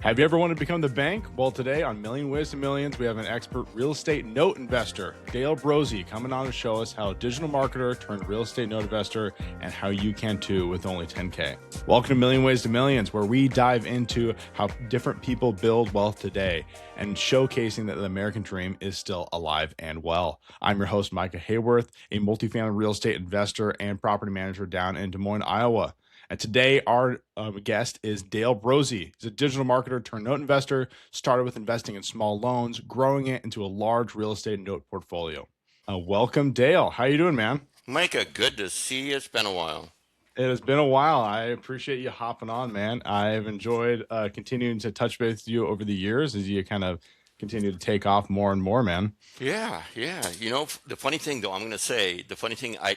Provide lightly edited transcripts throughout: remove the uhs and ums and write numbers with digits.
Have you ever wanted to become the bank? Well, today on Million Ways to Millions, we have an expert real estate note investor, Dale Brose, coming on to show us how a digital marketer turned real estate note investor and how you can too with only 10K. Welcome to Million Ways to Millions, where we dive into how different people build wealth today and showcasing that the American dream is still alive and well. I'm your host, Micah Haworth, a multifamily real estate investor and property manager down in Des Moines, Iowa. And today, our guest is Dale Brose. He's a digital marketer turned note investor, started with investing in small loans, growing it into a large real estate note portfolio. Welcome, Dale. How you doing, man? Micah, good to see you. It's been a while. It has been a while. I appreciate you hopping on, man. I've enjoyed continuing to touch base with you over the years as you kind of continue to take off more and more, man. Yeah. The funny thing, though, I'm going to say the funny thing, I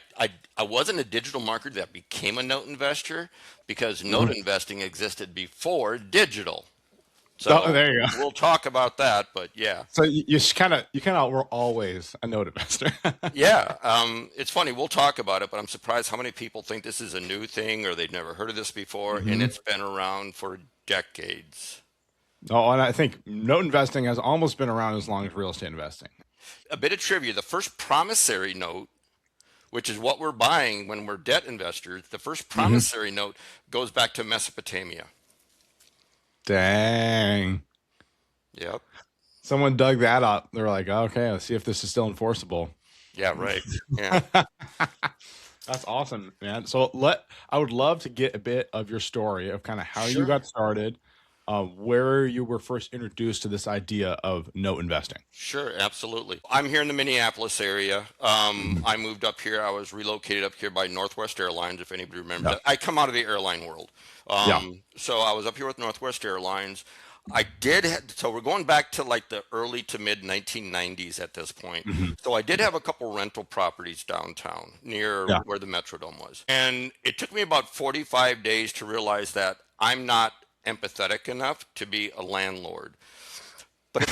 wasn't a digital marketer that became a note investor because note investing existed before digital. Oh, So there you go. we'll talk about that. But yeah, So you kind of were always a note investor. yeah. It's funny. We'll talk about it, but I'm surprised how many people think this is a new thing or they've never heard of this before, and Mhm. it's been around for decades. Oh, and I think note investing has almost been around as long as real estate investing. A bit of trivia: the first promissory note, which is what we're buying when we're debt investors, the first Mhm. promissory note goes back to Mesopotamia. Dang. Yep. Someone dug that up. They're like, okay, let's see if this is still enforceable. Yeah, right. Yeah. That's awesome, man. So I would love to get a bit of your story of kind of how you Sure. got started, where you were first introduced to this idea of note investing. Sure, absolutely. I'm here in the Minneapolis area. Mhm. I moved up here. I was relocated up here by Northwest Airlines, if anybody remembers Yeah. that. I come out of the airline world. Yeah. So I was up here with Northwest Airlines. So we're going back to like the early to mid 1990s at this point. Mhm. So I did have a couple rental properties downtown near Yeah. where the Metrodome was. And it took me about 45 days to realize that I'm not empathetic enough to be a landlord. But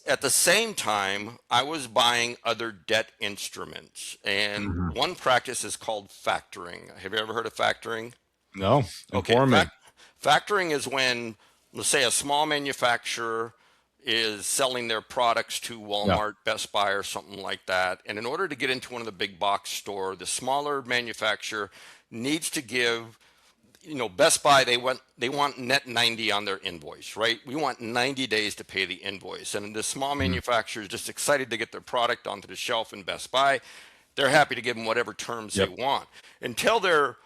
at the same time, I was buying other debt instruments. And Mhm. one practice is called factoring. Have you ever heard of factoring? No, Okay, inform me. factoring is when, let's say, a small manufacturer is selling their products to Yeah. Walmart, Best Buy, or something like that. And in order to get into one of the big box store, the smaller manufacturer needs to give, Best Buy, they want net 90 on their invoice, right? We want 90 days to pay the invoice. And the small Mhm. manufacturer is just excited to get their product onto the shelf in Best Buy. They're happy to give them whatever terms they Yep. want until they're,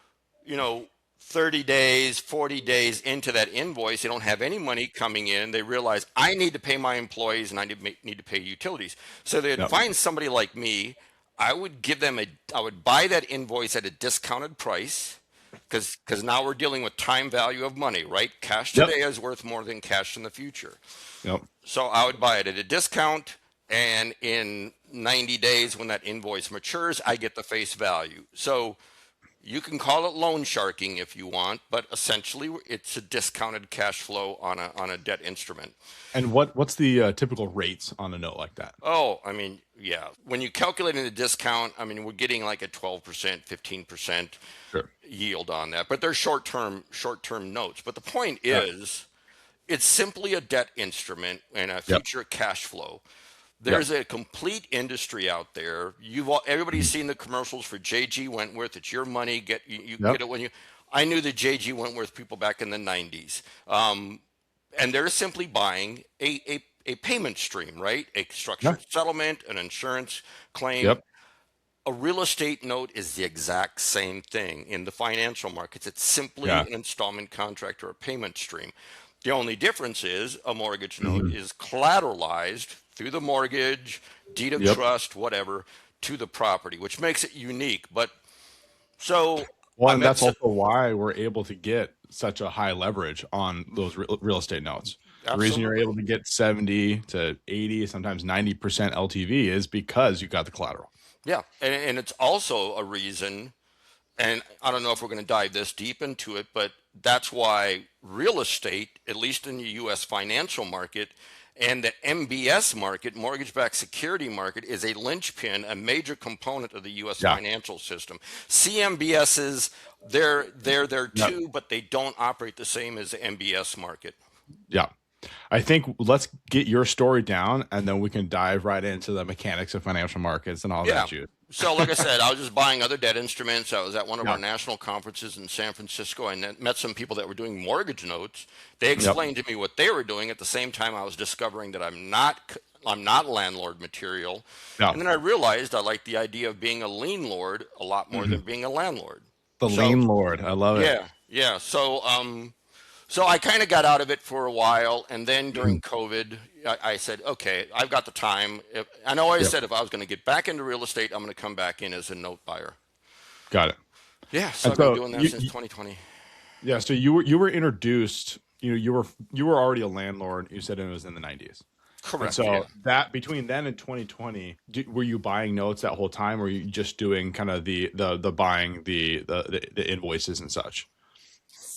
you know, 30 days, 40 days into that invoice, they don't have any money coming in. They realize I need to pay my employees and I need to pay utilities. So they'd Yep. find somebody like me. I would buy that invoice at a discounted price because now we're dealing with time value of money, right? Cash Yep. today is worth more than cash in the future. Yep. So I would buy it at a discount, and in 90 days, when that invoice matures, I get the face value. So you can call it loan sharking if you want, but essentially it's a discounted cash flow on a debt instrument. And what's the typical rates on a note like that? Oh, I mean, yeah. When you calculate in a discount, I mean, we're getting like a 12%, 15% Sure. yield on that, but they're short-term notes. But the point Yeah. is, it's simply a debt instrument and a Yep. future cash flow. Yep. There's a complete industry out there. Everybody's Mhm. seen the commercials for JG Wentworth. It's your money. You Yep. get it when you. I knew the JG Wentworth people back in the 90s, and they're simply buying a payment stream, right? A Yeah. structured settlement, an insurance claim. Yep. A real estate note is the exact same thing in the financial markets. It's simply Yeah. an installment contract or a payment stream. The only difference is a mortgage note Mhm. is collateralized through the mortgage, deed of Yep. trust, whatever, to the property, which makes it unique. But so Well, I and met, that's also why we're able to get such a high leverage on those real estate notes. The reason you're absolutely. able to get 70 to 80, sometimes 90% LTV is because you got the collateral. Yeah. And it's also a reason, and I don't know if we're going to dive this deep into it, but that's why real estate, at least in the US financial market, and the MBS market, mortgage backed security market, is a linchpin, a major component of the US Yeah. financial system. CMBSs, they're there Yep. too, but they don't operate the same as the MBS market. Yeah. I think let's get your story down, and then we can dive right into the mechanics of financial markets and all that Yeah. juice. So, like I said, I was just buying other debt instruments. I was at one of Yeah. our national conferences in San Francisco. I met some people that were doing mortgage notes. They Yep. explained to me what they were doing. At the same time, I was discovering that I'm not landlord material. Yeah. And then I realized I like the idea of being a lien lord a lot more than being a landlord. The So, lean lord. I love it. yeah, yeah. So I kind of got out of it for a while, and then during COVID, I said, okay, I've got the time. I know I Yep. said if I was going to get back into real estate, I'm going to come back in as a note buyer. Got it. Yeah, so And I've been so doing that since 2020. yeah, so you were introduced, you were already a landlord. You said it was in the 90s. And Correct. so Yeah. that between then and 2020, were you buying notes that whole time, or were you just doing kind of the buying the invoices and such?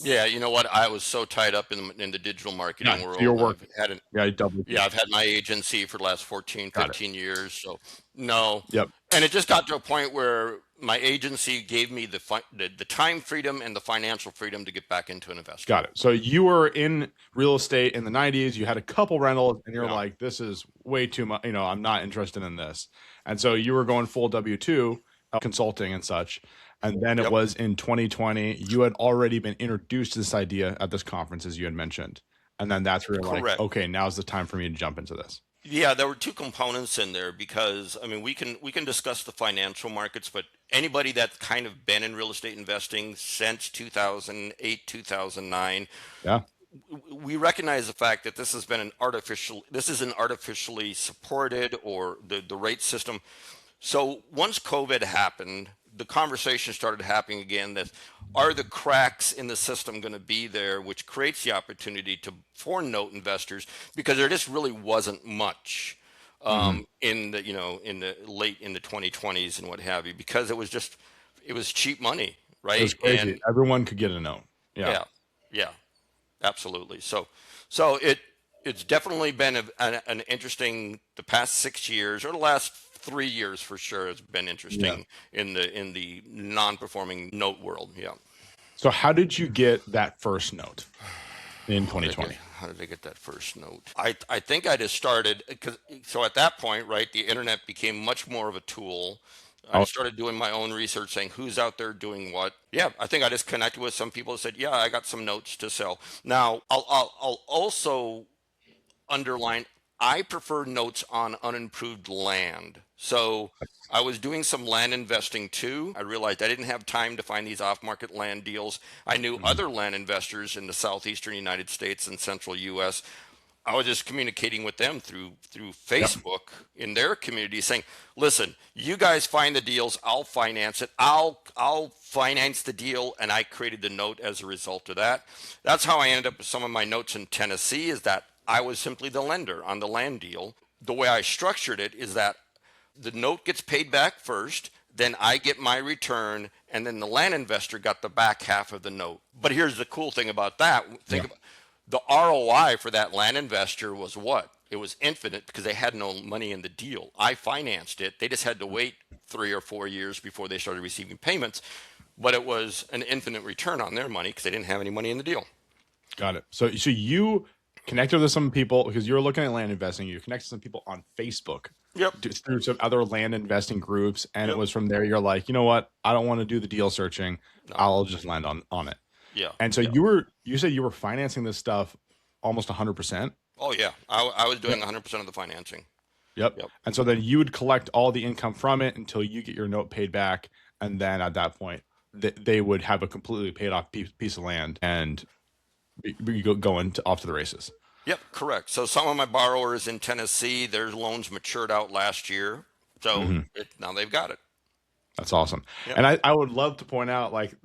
Yeah, you know what? I was so tied up in the digital Yeah, marketing so you're world. working. I've had an Yeah, double. Yeah, I've had my agency for the last 14, Got it. 15 years. So no. Yep. And it just got to a point where my agency gave me the time freedom and the financial freedom to get back into an investment. Got it. So you were in real estate in the 90s. You had a couple rentals, and you're Yeah. like, this is way too much. I'm not interested in this. And so you were going full W-2 consulting and such. And then it Yep. was in 2020, you had already been introduced to this idea at this conference, as you had mentioned. And then that's where you're like, Correct. okay, now's the time for me to jump into this. Yeah, there were two components in there because I mean we can discuss the financial markets, but anybody that's kind of been in real estate investing since 2008, 2009, Yeah. we recognize the fact that this is an artificially supported or the rate system. So once COVID happened, the conversation started happening again that are the cracks in the system going to be there, which creates the opportunity for note investors because there just really wasn't much Hmm. in the 2020s and what have you because it was cheap money, It was right? crazy. And Everyone could get a note. Yeah. yeah, yeah, absolutely. So it's definitely been an interesting the past 6 years or the last 3 years for sure has been Yeah. interesting in the non-performing note world. Yeah. So how did you get that first note in How did I get 2020? how did I get that first note? I think I just started because so at that point, right, the internet became much more of a tool. I Oh, started doing my own research, saying who's out there doing what. Yeah, I think I just connected with some people and said, "Yeah, I got some notes to sell." Now, I'll also underline I prefer notes on unimproved land. So I was doing some land investing too. I realized I didn't have time to find these off market land deals. I knew mhm. other land investors in the southeastern United States and central US. I was just communicating with them through Yep. Facebook in their community saying, "Listen, you guys find the deals, I'll finance it. I'll finance the deal." And I created the note as a result of that. That's how I ended up with some of my notes in Tennessee is that I was simply the lender on the land deal. The way I structured it is that the note gets paid back first, then I get my return, and then the land investor got the back half of the note. But here's the cool thing about that. Yeah. Think about the ROI for that land investor was what? It was infinite because they had no money in the deal. I financed it. They just had to wait 3 or 4 years before they started receiving payments, but it was an infinite return on their money because they didn't have any money in the deal. Got it. So you connected with some people because you were looking at land investing. You connected with some people on Facebook Yep. through some other land investing groups, and it Yep. was from there you're like, you know what? I don't want to do the deal searching. No. I'll just land on it. Yeah. And so Yeah. you said you were financing this stuff almost 100%. Oh yeah. I was Yep. doing 100% of the financing. Yep. Yep. And so then you would collect all the income from it until you get your note paid back, and then at that point, they would have a completely paid off piece of land, and we go going off to the races. Yep, correct. So some of my borrowers in Tennessee, their loans matured out last year. So Mhm. now they've got it. That's awesome. Yep. And I would love to point out like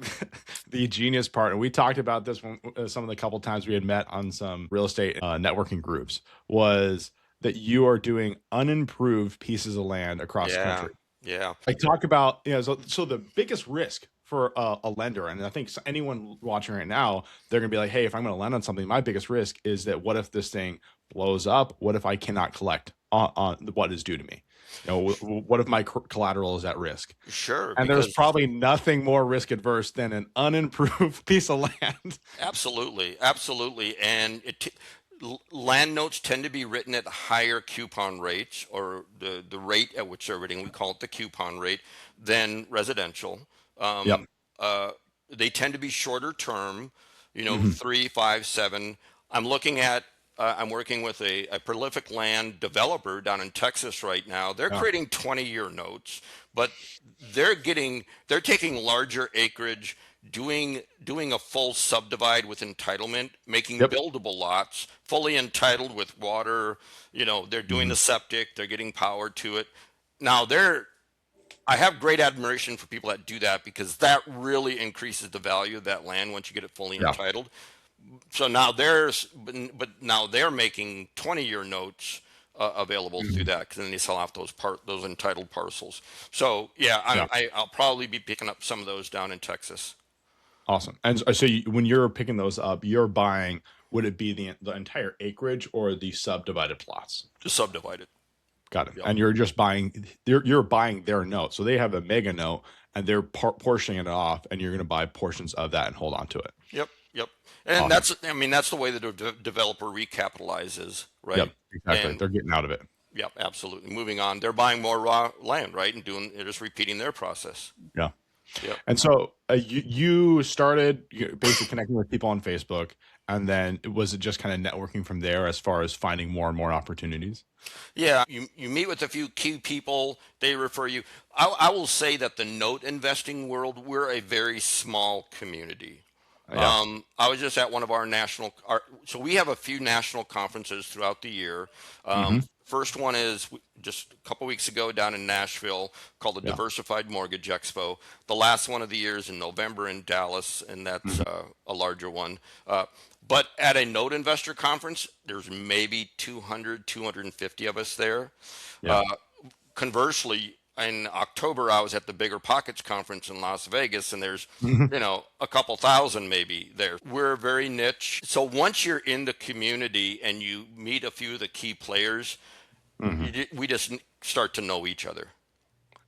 the genius part. And we talked about this when some of the couple times we had met on some real estate networking groups was that you are doing unimproved pieces of land across the Yeah. country. Yeah. I talk about, so the biggest risk for a lender, and I think anyone watching right now, they're going to be like, hey, if I'm going to lend on something, my biggest risk is that what if this thing blows up? What if I cannot collect on what is due to me? What if my collateral is at risk? Sure. And there's Because probably nothing more risk adverse than an unimproved piece of land. absolutely, absolutely. And land notes tend to be written at higher coupon rates, or the rate at which they're written, we call it the coupon rate, than residential. Yep. Um, uh, they tend to be shorter term, Hmm. 3, 5, 7. I'm working with a prolific land developer down in Texas right now. They're Yeah. creating 20-year notes, but they're taking larger acreage, doing a full subdivide with entitlement, making Yep. buildable lots, fully entitled with water. They're doing Hmm. the septic, they're getting power to it. Now I have great admiration for people that do that, because that really increases the value of that land once you get it fully Yeah. entitled. So now but now they're making 20-year notes available through Hmm. that, because then they sell off those entitled parcels. So yeah, Yeah. I'll probably be picking up some of those down in Texas. Awesome. And so when you're picking those up, you're buying, would it be the entire acreage or the subdivided plots? Just subdivide it. Got it. Yep. And you're just buying, you're buying their note. So they have a mega note and they're portioning it off, and you're going to buy portions of that and hold on to it. Yep. Yep. And Awesome. that's the way that a developer recapitalizes, right? Yep. Exactly. And They're getting out of it. yep, absolutely. Moving on, they're buying more raw land, right? And they're just repeating their process. Yeah. Yep. And so you started basically connecting with people on Facebook, and then was it just kind of networking from there as far as finding more and more opportunities? Yeah, you meet with a few key people, they refer you. I will say that the note investing world, we're a very small community. Yeah. I was just at one of so we have a few national conferences throughout the year. Hmm. First one is just a couple weeks ago down in Nashville, called the Yeah. Diversified Mortgage Expo. The last one of the year is in November in Dallas, and that's Hmm. a larger one. But at a note investor conference, there's maybe 200, 250 of us there. Yeah. Uh, Conversely, in October, I was at the Bigger Pockets conference in Las Vegas, and there's, Hmm. a couple thousand maybe there. We're very niche. So once you're in the community and you meet a few of the key players, Hmm. we just start to know each other.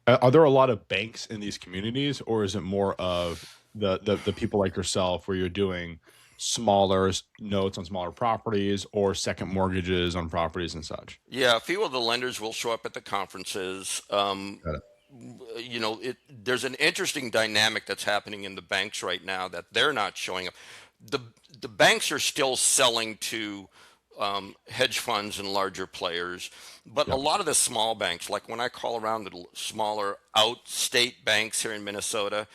Are there a lot of banks in these communities, or is it more of the people like yourself where you're doing smaller notes on smaller properties or second mortgages on properties and such? Yeah, a few of the lenders will show up at the conferences. Got it. There's an interesting dynamic that's happening in the banks right now that they're not showing up. The the banks are still selling to hedge funds and larger players, but a Yep. lot of the small banks, like when I call around the smaller outstate banks here in Minnesota,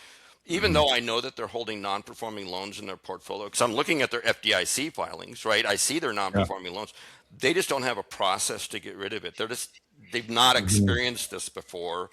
even Hmm. though I know that they're holding non-performing loans in their portfolio, because I'm looking at their FDIC filings, right? I see their Yeah. non-performing loans. They just don't have a process to get rid of it. They've not Hmm. experienced this before.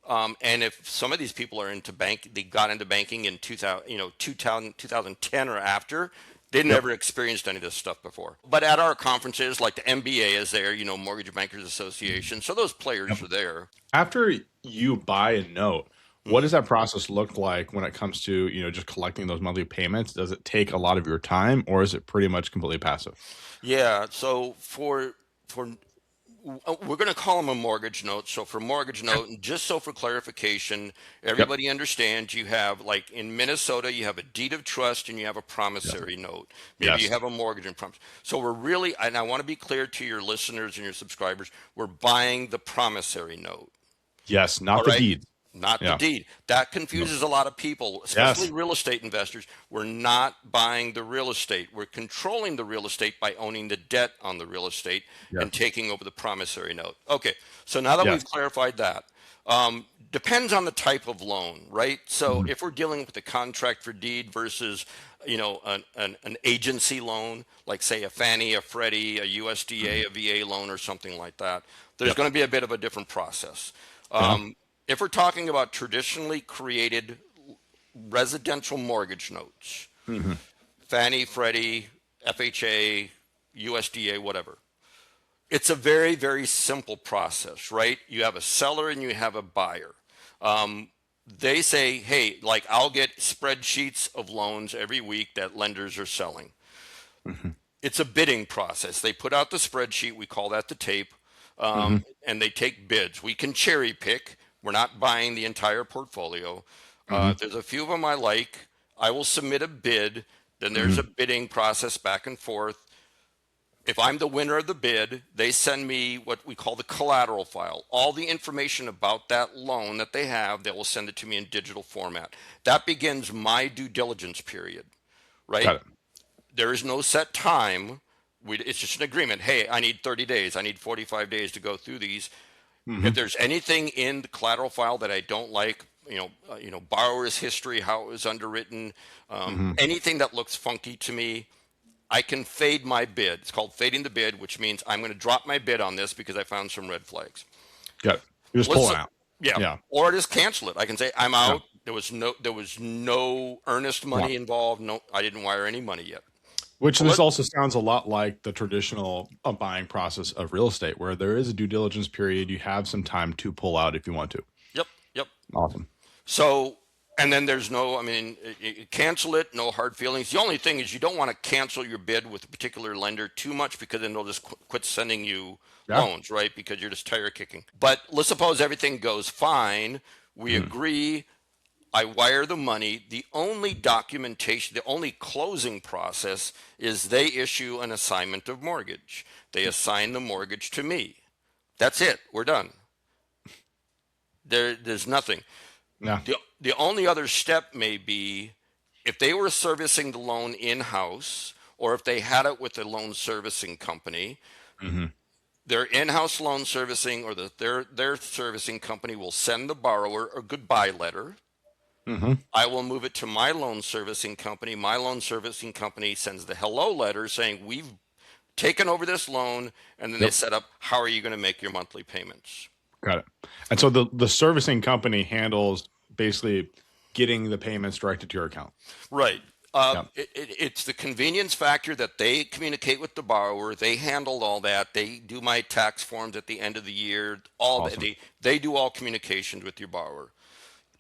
And if some of these people are they got into banking in 2000, 2010 or after, they'd Yep. never experienced any of this stuff before. But at our conferences, like the MBA is there, Mortgage Bankers Association, so those players Yep. are there. After you buy a note, what Mhm. does that process look like when it comes to, just collecting those monthly payments? Does it take a lot of your time, or is it pretty much completely passive? Yeah, so for we're going to call them a mortgage note. So for mortgage Okay. note, and just so for clarification, Yep. everybody understands, you have, like in Minnesota, you have a deed of trust and you have a Yeah. promissory note. Maybe you Yes. have a mortgage and promise. So we're really, and I want to be clear to your listeners and your subscribers, we're buying the promissory note. Yes. All Not the right. deeds. Not the Yeah. deed. That No. confuses a lot of people, especially Yes. real estate investors. We're not buying the real estate. We're controlling the real estate by owning the debt on the real estate and Yes. taking over the promissory note. Okay. So now that Yes. we've clarified that, depends on the type of loan, right? So Mhm. if we're dealing with a contract for deed versus, an agency loan, like say a Fannie, a Freddie, a USDA, Mhm. a VA loan, or something like that, there's Yep. going to be a bit of a different process. Yeah. Um, if we're talking about traditionally created residential mortgage notes, Mhm. Fannie, Freddie, FHA, USDA, whatever, it's a very, very simple process, right? You have a seller and you have a buyer. Um, they say, hey, like I'll get spreadsheets of loans every week that lenders are selling. Mhm. It's a bidding process. They put out the spreadsheet, we call that the tape, Mhm. and they take bids. We can cherry pick. We're not buying the entire portfolio. Mhm. If there's a few of them I like, I will submit a bid. Then there's a Mhm. bidding process back and forth. If I'm the winner of the bid, they send me what we call the collateral file. All the information about that loan that they have, they will send it to me in digital format. That begins my due diligence period, right? Got it. There is no set time. It's just an agreement. Hey, I need 30 days. I need 45 days to go through these. If Hmm. there's anything in the collateral file that I don't like, borrower's history, how it was underwritten, Hmm. anything that looks funky to me, I can fade my bid. It's called fading the bid, which means I'm going to drop my bid on this because I found some red flags. Got it. You're just Let's, pulling out. yeah, Yeah. or just cancel it. I can say I'm Yeah. out. There was no earnest Yeah. money involved. No, I didn't wire any money yet. Which Well, this also sounds a lot like the traditional buying process of real estate, where there is a due diligence period. You have some time to pull out if you want to. yep, yep. Awesome. So, and then there's no, you cancel it, no hard feelings. The only thing is you don't want to cancel your bid with a particular lender too much because then they'll just quit sending you Yeah. loans, right? Because you're just tire kicking. But let's suppose everything goes fine. We Mhm. agree. I wire the money. The only documentation, the only closing process is they issue an assignment of mortgage. They assign the mortgage to me. That's it. We're done. There's nothing. Yeah. The only other step may be if they were servicing the loan in house or if they had it with a loan servicing company, Hmm. their in-house loan servicing or their servicing company will send the borrower a goodbye letter. Hmm. I will move it to my loan servicing company. My loan servicing company sends the hello letter saying we've taken over this loan, and then they Yep. set up how are you going to make your monthly payments. Got it. And so the servicing company handles basically getting the payments directed to your account. Right. Yeah. It's the convenience factor that they communicate with the borrower. They handled all that. They do my tax forms at the end of the year. All that Awesome. they do all communications with your borrower.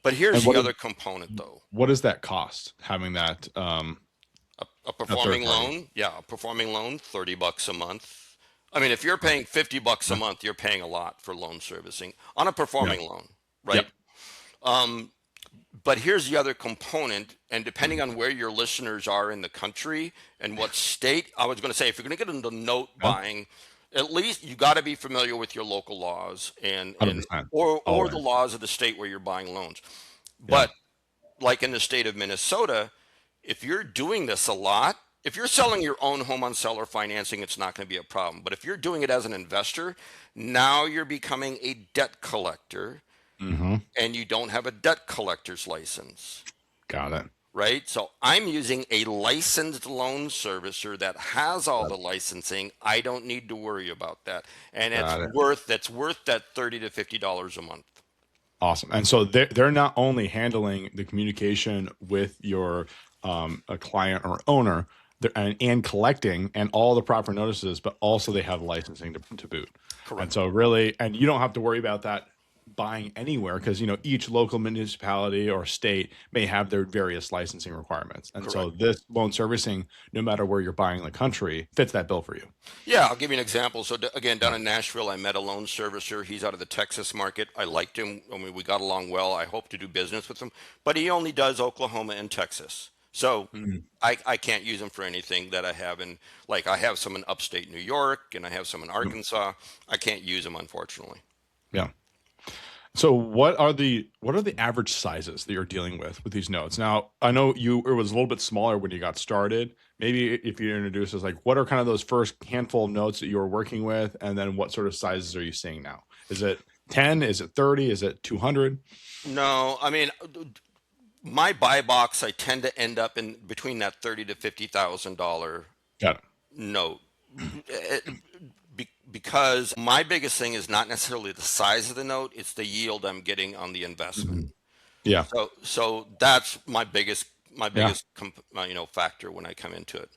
But here's And the other component, though. what does that cost having that A a third performing party? loan, yeah, a performing loan, $30 a month. I mean, if you're paying $50 a Yeah. month, you're paying a lot for loan servicing on a Yeah. performing loan, right? Yep. But here's the other component, and depending on where your listeners are in the country and what state, I was going to say, if you're going to get into note Yeah. buying, at least you got to be familiar with your local laws and 100%. or the Always. laws of the state where you're buying loans. Yeah. But like in the state of Minnesota, if you're doing this a lot, if you're selling your own home on seller financing, it's not going to be a problem. But if you're doing it as an investor, now you're becoming a debt collector Hmm. and you don't have a debt collector's license, Got it. right? So I'm using a licensed loan servicer that has all Got the it. licensing. I don't need to worry about that. And Got it. that's worth that $30 to $50 a month. Awesome. And so they're not only handling the communication with your a client or owner, and collecting and all the proper notices, but also they have licensing to boot. And Correct. so really, and you don't have to worry about that buying anywhere because each local municipality or state may have their various licensing requirements. And so Correct. this loan servicing, no matter where you're buying in the country, fits that bill for you. Yeah, I'll give you an example. So again, down in Nashville, I met a loan servicer. He's out of the Texas market. I liked him. I mean, we got along well. I hope to do business with him, but he only does Oklahoma and Texas. So Mhm. I can't use him for anything that I have in, like I have some in upstate New York and I have some in Arkansas. I can't use them, unfortunately. Yeah. So what are the average sizes that you're dealing with these notes? Now, I know it was a little bit smaller when you got started. Maybe if you introduce us, like what are kind of those first handful of notes that you were working with, and then what sort of sizes are you seeing now? Is it 10? Is it 30? Is it 200? No, I mean, my buy box, I tend to end up in between that $30,000 to $50,000 Got it. note. Because my biggest thing is not necessarily the size of the note, it's the yield I'm getting on the investment. Mhm. Yeah. So that's my Yeah. biggest factor when I come into it.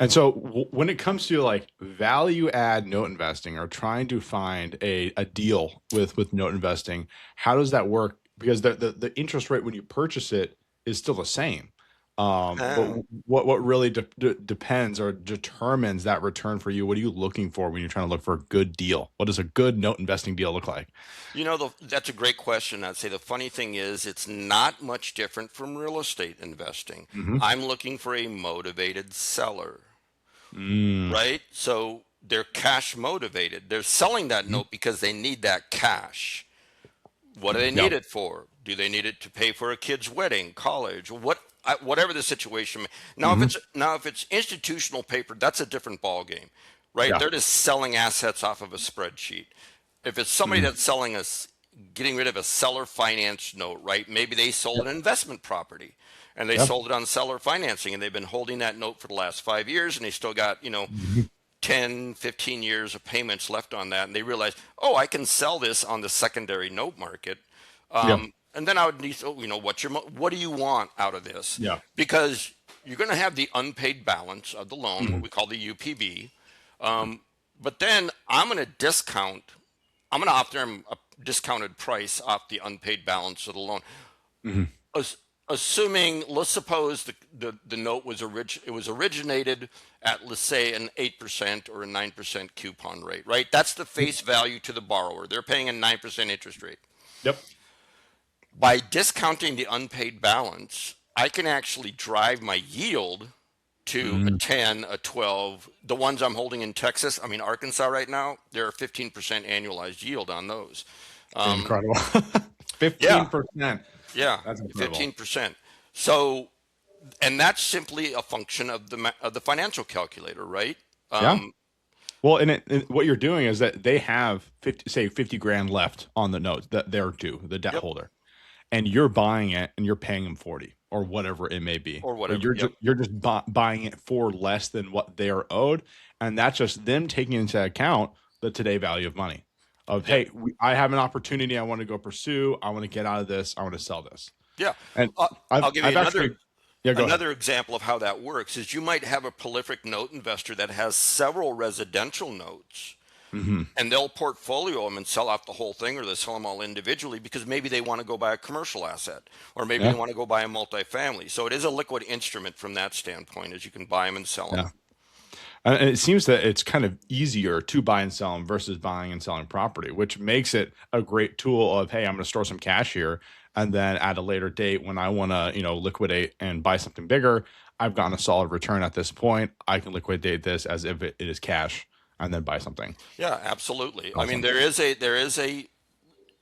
And so when it comes to like value add note investing or trying to find a deal with note investing, how does that work? Because the interest rate when you purchase it is still the same. But Uh, what really depends or determines that return for you? What are you looking for when you're trying to look for a good deal? What does a good note investing deal look like? that's a great question. I'd say the funny thing is it's not much different from real estate investing. Hmm. I'm looking for a motivated seller. right? So they're cash motivated. They're selling that Mhm. note because they need that cash. What do they need Yep. it for? Do they need it to pay for a kid's wedding, college, whatever the situation? Hmm. Now if it's institutional paper, that's a different ball game, right? Yeah. They're just selling assets off of a spreadsheet. If it's somebody Mhm. that's selling getting rid of a seller finance note, right? Maybe they sold Yep. an investment property and they Yep. sold it on seller financing and they've been holding that note for the last 5 years and they still got, Mhm. 10, 15 years of payments left on that. And they realize, oh, I can sell this on the secondary note market. Yep. And then I would need, what do you want out of this? Yeah. Because you're going to have the unpaid balance of the loan, what Mhm. we call the UPB. But then I'm going to offer them a discounted price off the unpaid balance of the loan. Mhm. As, Assuming, let's suppose the note it was originated at, let's say, an 8% or a 9% coupon rate, right? That's the face value to the borrower. They're paying a 9% interest rate. Yep. By discounting the unpaid balance, I can actually drive my yield to a Mhm. 10, a 12. The ones I'm holding in Texas, Arkansas right now, they're a 15% annualized yield on those. Um, Incredible. yeah, 15%. yeah, That's incredible. 15%. So, and that's simply a function of the financial calculator, right? Yeah. Um, Well, what you're doing is that they have 50, say 50 grand left on the notes that they're due, the debt yep, holder, and you're buying it and you're paying them 40 or whatever it may be. or But whatever. Yep, you're just buying it for less than what they are owed, and that's just them taking into account the today value of money. Of yep, hey, I have an opportunity I want to go pursue. I want to get out of this. I want to sell this. yeah. And Uh, I'll give you I've actually yeah, go ahead. another example of how that works. Is you might have a prolific note investor that has several residential notes Hmm. and they'll portfolio them and sell off the whole thing or they sell them all individually because maybe they want to go buy a commercial asset or maybe they Yeah, want to go buy a multifamily. So it is a liquid instrument from that standpoint as you can buy them and sell yeah. them. And it seems that it's kind of easier to buy and sell them versus buying and selling property, which makes it a great tool of, hey, I'm going to store some cash here. And then at a later date, when I want to, liquidate and buy something bigger, I've gotten a solid return at this point. I can liquidate this as if it is cash and then buy something. Yeah, absolutely. I mean, Awesome. there is a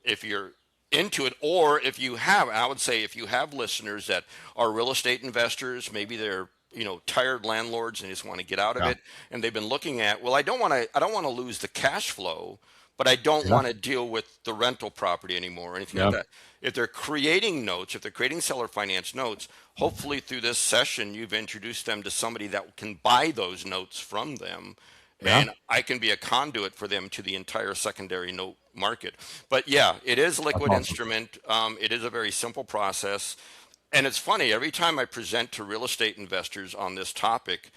if you're into it, or if you have, I would say if you have listeners that are real estate investors, maybe they're tired landlords and just want to get out of Yeah. it, and they've been looking at, well, I don't want to lose the cash flow, but I don't Yeah. want to deal with the rental property anymore or anything like Yeah. that. If they're creating notes, if they're creating seller finance notes, hopefully through this session you've introduced them to somebody that can buy those notes from them Yeah. and I can be a conduit for them to the entire secondary note market. But yeah, it is a That's liquid awesome. instrument. It is a very simple process. And it's funny, every time I present to real estate investors on this topic,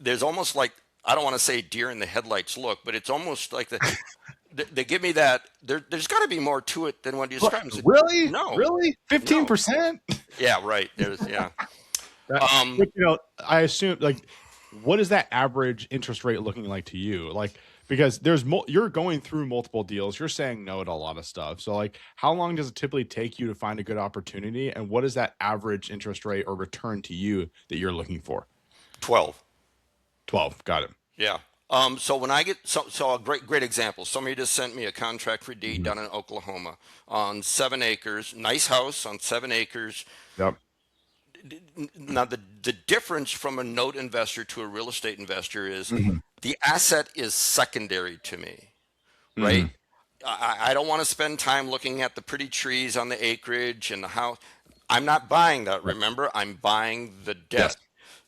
there's almost like, I don't want to say deer in the headlights look, but it's almost like they give me that, there's got to be more to it than what you But described. I said, really? no, Really? no. 15%? Yeah, right. Yeah. That, Um, but, I assume like, what is that average interest rate looking like to you? Like, because you're going through multiple deals, you're saying no to a lot of stuff. So, like, how long does it typically take you to find a good opportunity, and what is that average interest rate or return to you that you're looking for? 12. 12. Got it. Yeah. So when I get so a great example. Somebody just sent me a contract for deed Mhm. down in Oklahoma on 7 acres, nice house on 7 acres. Yep. Now the difference from a note investor to a real estate investor is Hmm. the asset is secondary to me, right? Hmm. I don't want to spend time looking at the pretty trees on the acreage and the house. I'm not buying that. Yep. Remember, I'm buying the Yes. debt.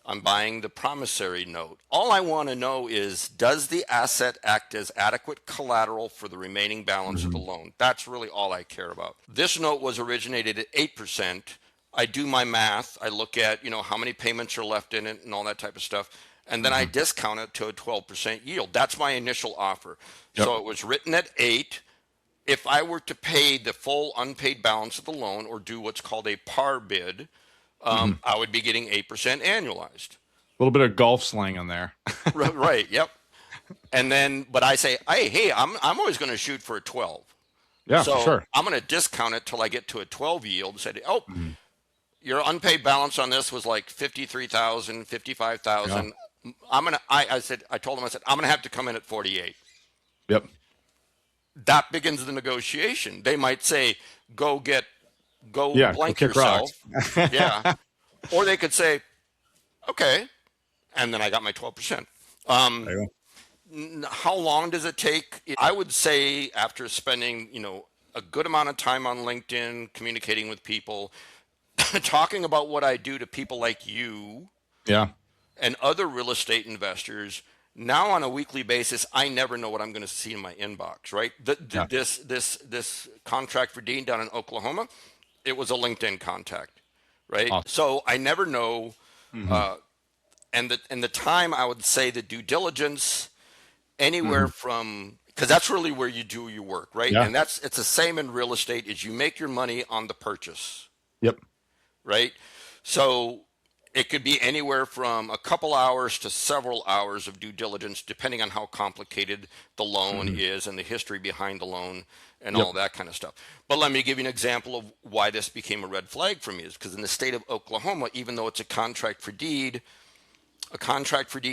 I'm buying the promissory note. All I want to know is, does the asset act as adequate collateral for the remaining balance of the Hmm. loan? That's really all I care about. This note was originated at 8%. I do my math. I look at, how many payments are left in it and all that type of stuff. And then I Hmm. discount it to a 12% yield. That's my initial offer. Yep. So it was written at 8. If I were to pay the full unpaid balance of the loan or do what's called a par bid, Hmm. I would be getting 8% annualized. A little bit of golf slang on there. Right. Yep. And then, but I say, hey, I'm always going to shoot for a 12. Yeah, for So sure. I'm going to discount it till I get to a 12 yield. Say, oh, Hmm. your unpaid balance on this was like 53,000, Yeah. 55,000. I told them, I said, I'm gonna have to come in at 48. Yep. That begins the negotiation. They might say, go Yeah. Go blank kick rocks. yourself. Yeah. Or they could say, okay. And then I got my 12%. There you How long does it take? I would say after spending, a good amount of time on LinkedIn, communicating with people, talking about what I do to people like you go. Yeah. and other real estate investors. Now on a weekly basis, I never know what I'm going to see in my inbox. Right? Yeah. This contract for Dean down in Oklahoma, it was a LinkedIn contact. Right? Awesome. So I never know. Hmm. And the time, I would say the due diligence, Hmm. anywhere from, because that's really where you do your work, right? Yeah. And it's the same in real estate, is you make your money on the purchase, Yep. right? So it could be anywhere from a couple hours to several hours of due diligence, depending on how complicated the loan Hmm. is and the history behind the loan and Yep. all that kind of stuff. But let me give you an example of why this became a red flag for me, is because in the state of Oklahoma, even though it's a contract for deed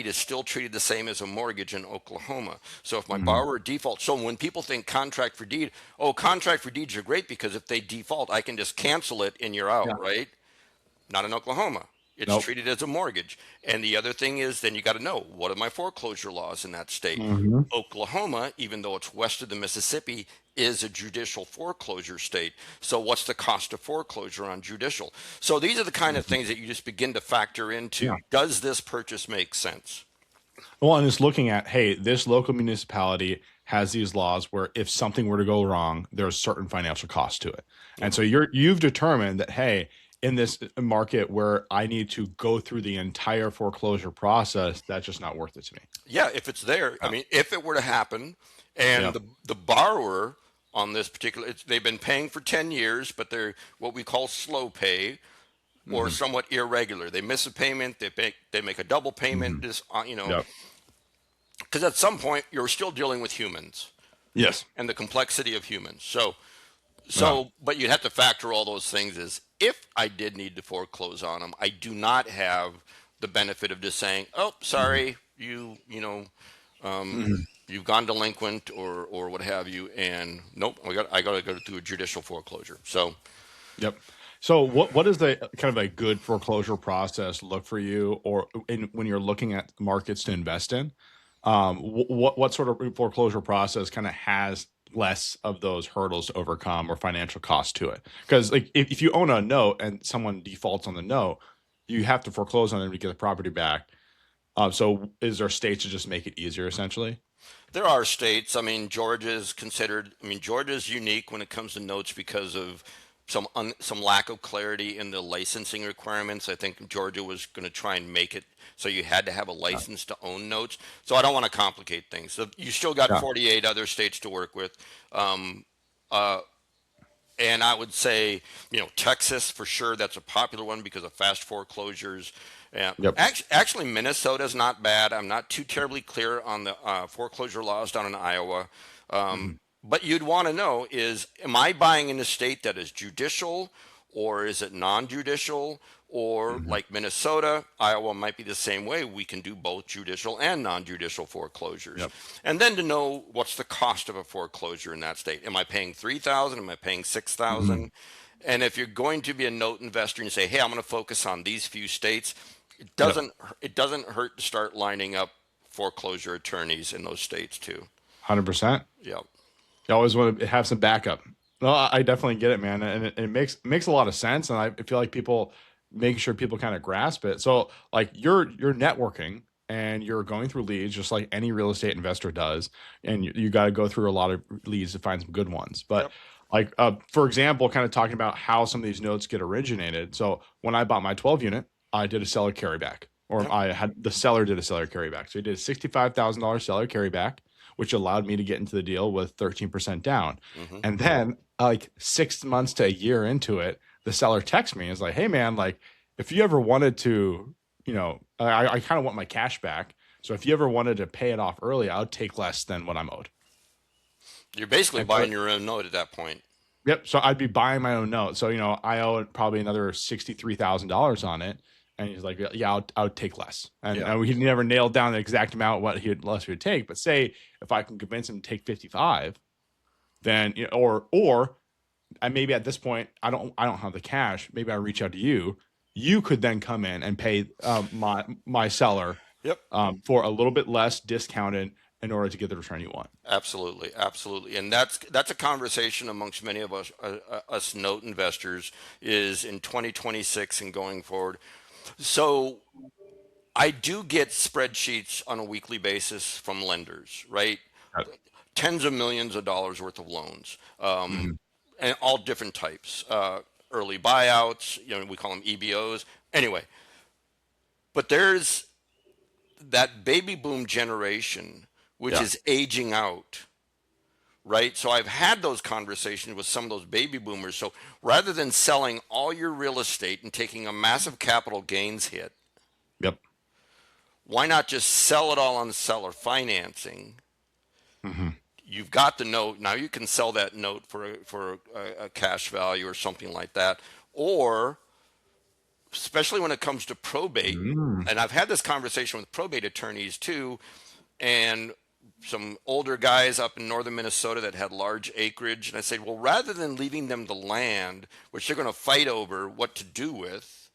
is still treated the same as a mortgage in Oklahoma. So if my Hmm. borrower defaults, so when people think contract for deed, oh, contract for deeds are great because if they default, I can just cancel it and you're out, Yeah. right? Not in Oklahoma. It's Nope. treated as a mortgage. And the other thing is, then you got to know, what are my foreclosure laws in that state? Hmm. Oklahoma, even though it's west of the Mississippi, is a judicial foreclosure state. So what's the cost of foreclosure on judicial? So these are the kind of things that you just begin to factor Yeah. into. Does this purchase make sense? Well, and it's looking at, hey, this local municipality has these laws where if something were to go wrong, there's certain financial cost to it. And Mhm. so you've determined that, hey, in this market where I need to go through the entire foreclosure process, that's just not worth it to me. Yeah, if it's there, I Yeah. mean, if it were to happen, and Yeah. the borrower on this particular, they've been paying for 10 years, but they're what we call slow pay or Hmm. somewhat irregular. They miss a payment, they make a double payment, Hmm. this Yep. because at some point you're still dealing with humans Yes. and the complexity of humans. Yeah. But you have to factor all those things as if I did need to foreclose on them, I do not have the benefit of just saying, "Oh, Hmm. sorry, Hmm. you've gone delinquent or what have you," and nope, I got to go through a judicial foreclosure. So Yep. So what is the kind of a good foreclosure process look for you, or when you're looking at markets to invest in? What sort of foreclosure process kind of has less of those hurdles to overcome or financial cost to it? Because like if you own a note and someone defaults on the note, you have to foreclose on them to get the property back. So is there states to just make it easier essentially? there are states. I mean, Georgia is considered. I mean, Georgia is unique when it comes to notes because of some lack of clarity in the licensing requirements. I think Georgia was going to try and make it so you had to have a Yeah. license to own notes. So I don't want to complicate things. So you still got Yeah. 48 other states to work with. Um, uh, and I would say, Texas for sure. That's a popular one because of fast foreclosures. Yeah. Yep. Actually, Minnesota's not bad. I'm not too terribly clear on the foreclosure laws down in Iowa. Hmm. But you'd want to know is, am I buying in a state that is judicial or is it non-judicial? Or Hmm. like Minnesota, Iowa might be the same way. We can do both judicial and non-judicial foreclosures. Yep. And then to know what's the cost of a foreclosure in that state. Am I paying 3,000? Am I paying Hmm. 6,000? And if you're going to be a note investor and you say, "Hey, I'm going to focus on these few states," it Yep. doesn't it doesn't hurt to start lining up foreclosure attorneys in those states too. 100%. Yeah. You always want to have some backup. No, I definitely get it, man, and it makes a lot of sense, and I feel like people making sure people kind of grasp it. So, like, you're networking and you're going through leads just like any real estate investor does, and you got to go through a lot of leads to find some good ones. But Yep. like, for example, kind of talking about how some of these notes get originated. So when I bought my 12 unit, I did a seller carryback, or Yep. I had the seller did a seller carryback. So he did a $65,000 seller carryback, which allowed me to get into the deal with 13% down. Hmm. And then, like 6 months to a year into it, the seller texts me and is like, "Hey, man, like if you ever wanted to, I kind of want my cash back. So if you ever wanted to pay it off early, I would take less than what I'm owed." You're basically And so, buying your own note at that point. yep. So I'd be buying my own note. So, I owe probably another $63,000 on it. And he's like, yeah, I would take less. And, Yeah. he never nailed down the exact amount what less he would take. But say if I can convince him to take 55, then or and maybe at this point I don't have the cash. Maybe I reach out to you. You could then come in and pay my seller Yep. for a little bit less discounted in order to get the return you want. Absolutely, absolutely, and that's a conversation amongst many of us note investors is in 2026 and going forward. So I do get spreadsheets on a weekly basis from lenders, right? Right. Tens of millions of dollars worth of loans, Mhm. and all different types, early buyouts, we call them EBOs. Anyway, but there's that baby boom generation which Yeah. is aging out, right? So I've had those conversations with some of those baby boomers. So rather than selling all your real estate and taking a massive capital gains hit, Yep. why not just sell it all on seller financing? Hmm. You've got the note. Now you can sell that note for a cash value or something like that. Or, especially when it comes to probate, Mm. and I've had this conversation with probate attorneys too, and some older guys up in northern Minnesota that had large acreage. And I said, well, rather than leaving them the land, which they're going to fight over what to do with,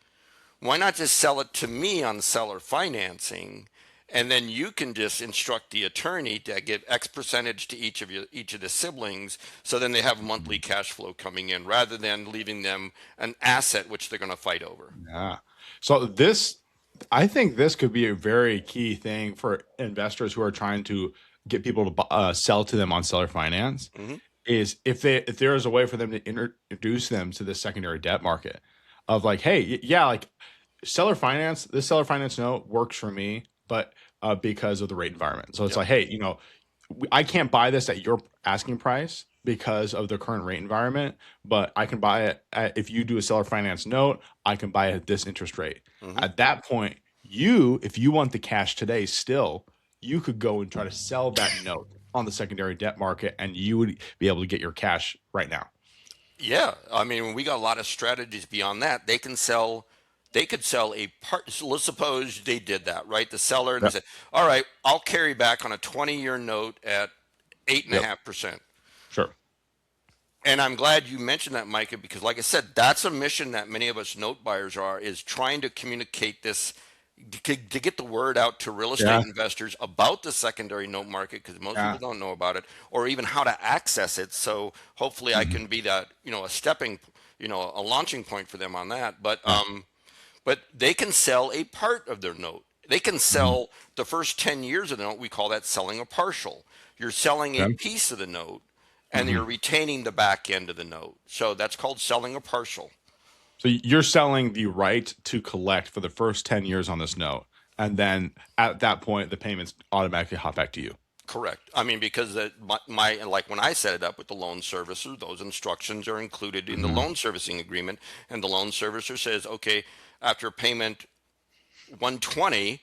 why not just sell it to me on seller financing? And then you can just instruct the attorney to give X percentage to each of the siblings, so then they have monthly cash flow coming in, rather than leaving them an asset which they're going to fight over. Yeah. So I think this could be a very key thing for investors who are trying to get people to sell to them on seller finance. Hmm. Is if there is a way for them to introduce them to the secondary debt market, of like, hey, yeah, like this seller finance note works for me, but because of the rate environment. So it's Yep. like, hey, I can't buy this at your asking price because of the current rate environment, but I can buy it if you do a seller finance note, I can buy it at this interest rate. Hmm. At that point, if you want the cash today, still, you could go and try to sell that note on the secondary debt market, and you would be able to get your cash right now. Yeah, I mean, we got a lot of strategies beyond that. They could sell a part. So let's suppose they did that, right? The seller, and they Yep. said, "All right, I'll carry back on a 20-year note at eight and a Yep. half percent." Sure. And I'm glad you mentioned that, Micah, because like I said, that's a mission that many of us note buyers is trying to communicate this to get the word out to real estate Yeah. investors about the secondary note market, because most people Yeah. don't know about it, or even how to access it. So hopefully I Mhm. can be that, a stepping, a launching point for them on that. Yeah. But they can sell a part of their note. They can Mhm. sell the first 10 years of the note. We call that selling a partial. You're selling a Okay. piece of the note and you're Mhm. retaining the back end of the note. So that's called selling a partial. So you're selling the right to collect for the first 10 years on this note. And then at that point, the payments automatically hop back to you. Correct. I mean, because my like when I set it up with the loan servicer, those instructions are included in the Mhm. loan servicing agreement, and the loan servicer says, okay, after payment 120,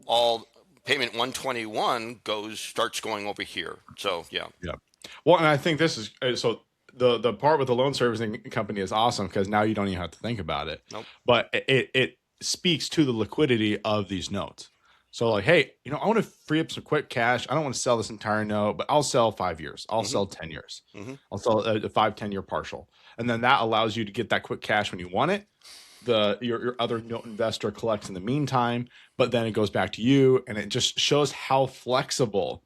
all payment 121 starts going over here. So yeah. Yeah. Well, and I think this is so the part with the loan servicing company is awesome because now you don't even have to think about it. Nope. But it speaks to the liquidity of these notes. So like, hey, I want to free up some quick cash. I don't want to sell this entire note, but I'll sell 5 years. I'll Hmm. sell 10 years. Hmm. I'll sell a 5, 10 year partial. And then that allows you to get that quick cash when you want it. Your other note investor collects in the meantime, but then it goes back to you, and it just shows how flexible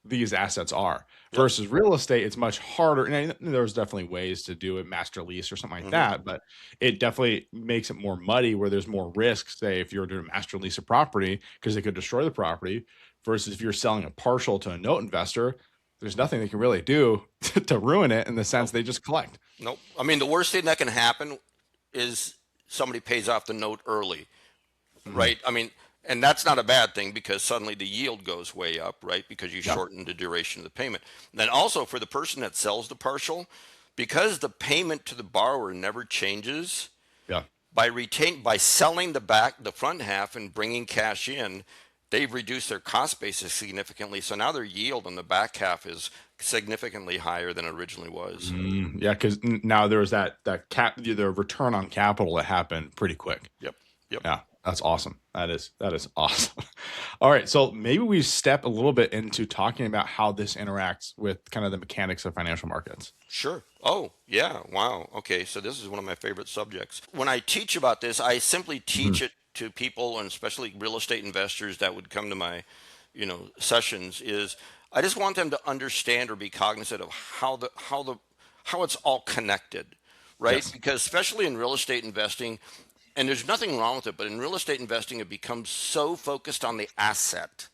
these assets are. Yep. Versus real estate, it's much harder. And there's definitely ways to do it, master lease or something like Hmm. that, but it definitely makes it more muddy where there's more risk, say, if you're doing a master lease a property, because they could destroy the property, versus if you're selling a partial to a note investor, there's nothing they can really do to ruin it in the sense Nope. they just collect. Nope. I mean, the worst thing that can happen is somebody pays off the note early, Mhm. right? I mean, and that's not a bad thing because suddenly the yield goes way up, right? Because you Yeah. shorten the duration of the payment. And then also for the person that sells the partial, because the payment to the borrower never changes, Yeah. by selling the front half and bringing cash in, they've reduced their cost basis significantly. So now their yield on the back half is significantly higher than it originally was. Yeah, because now there was that the return on capital that happened pretty quick. Yep. Yep. Yeah. That's awesome. That is awesome. All right, so maybe we step a little bit into talking about how this interacts with kind of the mechanics of financial markets. Sure. Oh, yeah. Wow. Okay. So this is one of my favorite subjects. When I teach about this, I simply Mhm. teach it to people, and especially real estate investors that would come to my, sessions. Is I just want them to understand or be cognizant of how it's all connected, right? Yes. Because especially in real estate investing, and there's nothing wrong with it, but in real estate investing, it becomes so focused on the asset,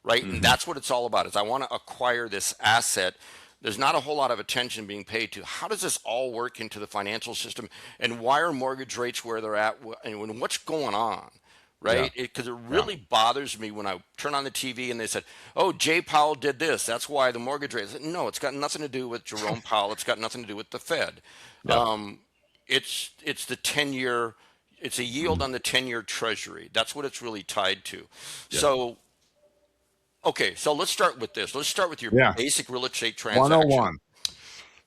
right? And Hmm. that's what it's all about is I want to acquire this asset. There's not a whole lot of attention being paid to how does this all work into the financial system and why are mortgage rates where they're at and what's going on, Yeah. right? Because it Yeah. really bothers me when I turn on the TV and they said, oh, Jay Powell did this. That's why the mortgage rate. No, it's got nothing to do with Jerome Powell. It's got nothing to do with the Fed. Yeah. It's the 10-year, it's a yield Mhm. on the 10-year treasury. That's what it's really tied to. Yeah. So okay, so let's start with this. Let's start with your Yeah. basic real estate transaction. 101.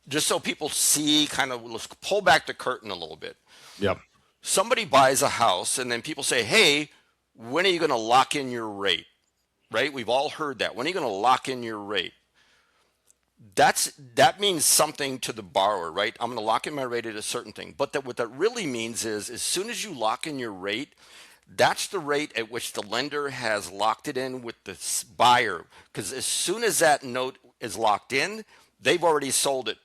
Just so people see kind of, let's pull back the curtain a little bit. Yep. Somebody buys a house, and then people say, hey, when are you going to lock in your rate? Right? We've all heard that. When are you going to lock in your rate? That means something to the borrower, right? I'm going to lock in my rate at a certain thing. But what that really means is as soon as you lock in your rate, that's the rate at which the lender has locked it in with the buyer. Because as soon as that note is locked in, they've already sold it,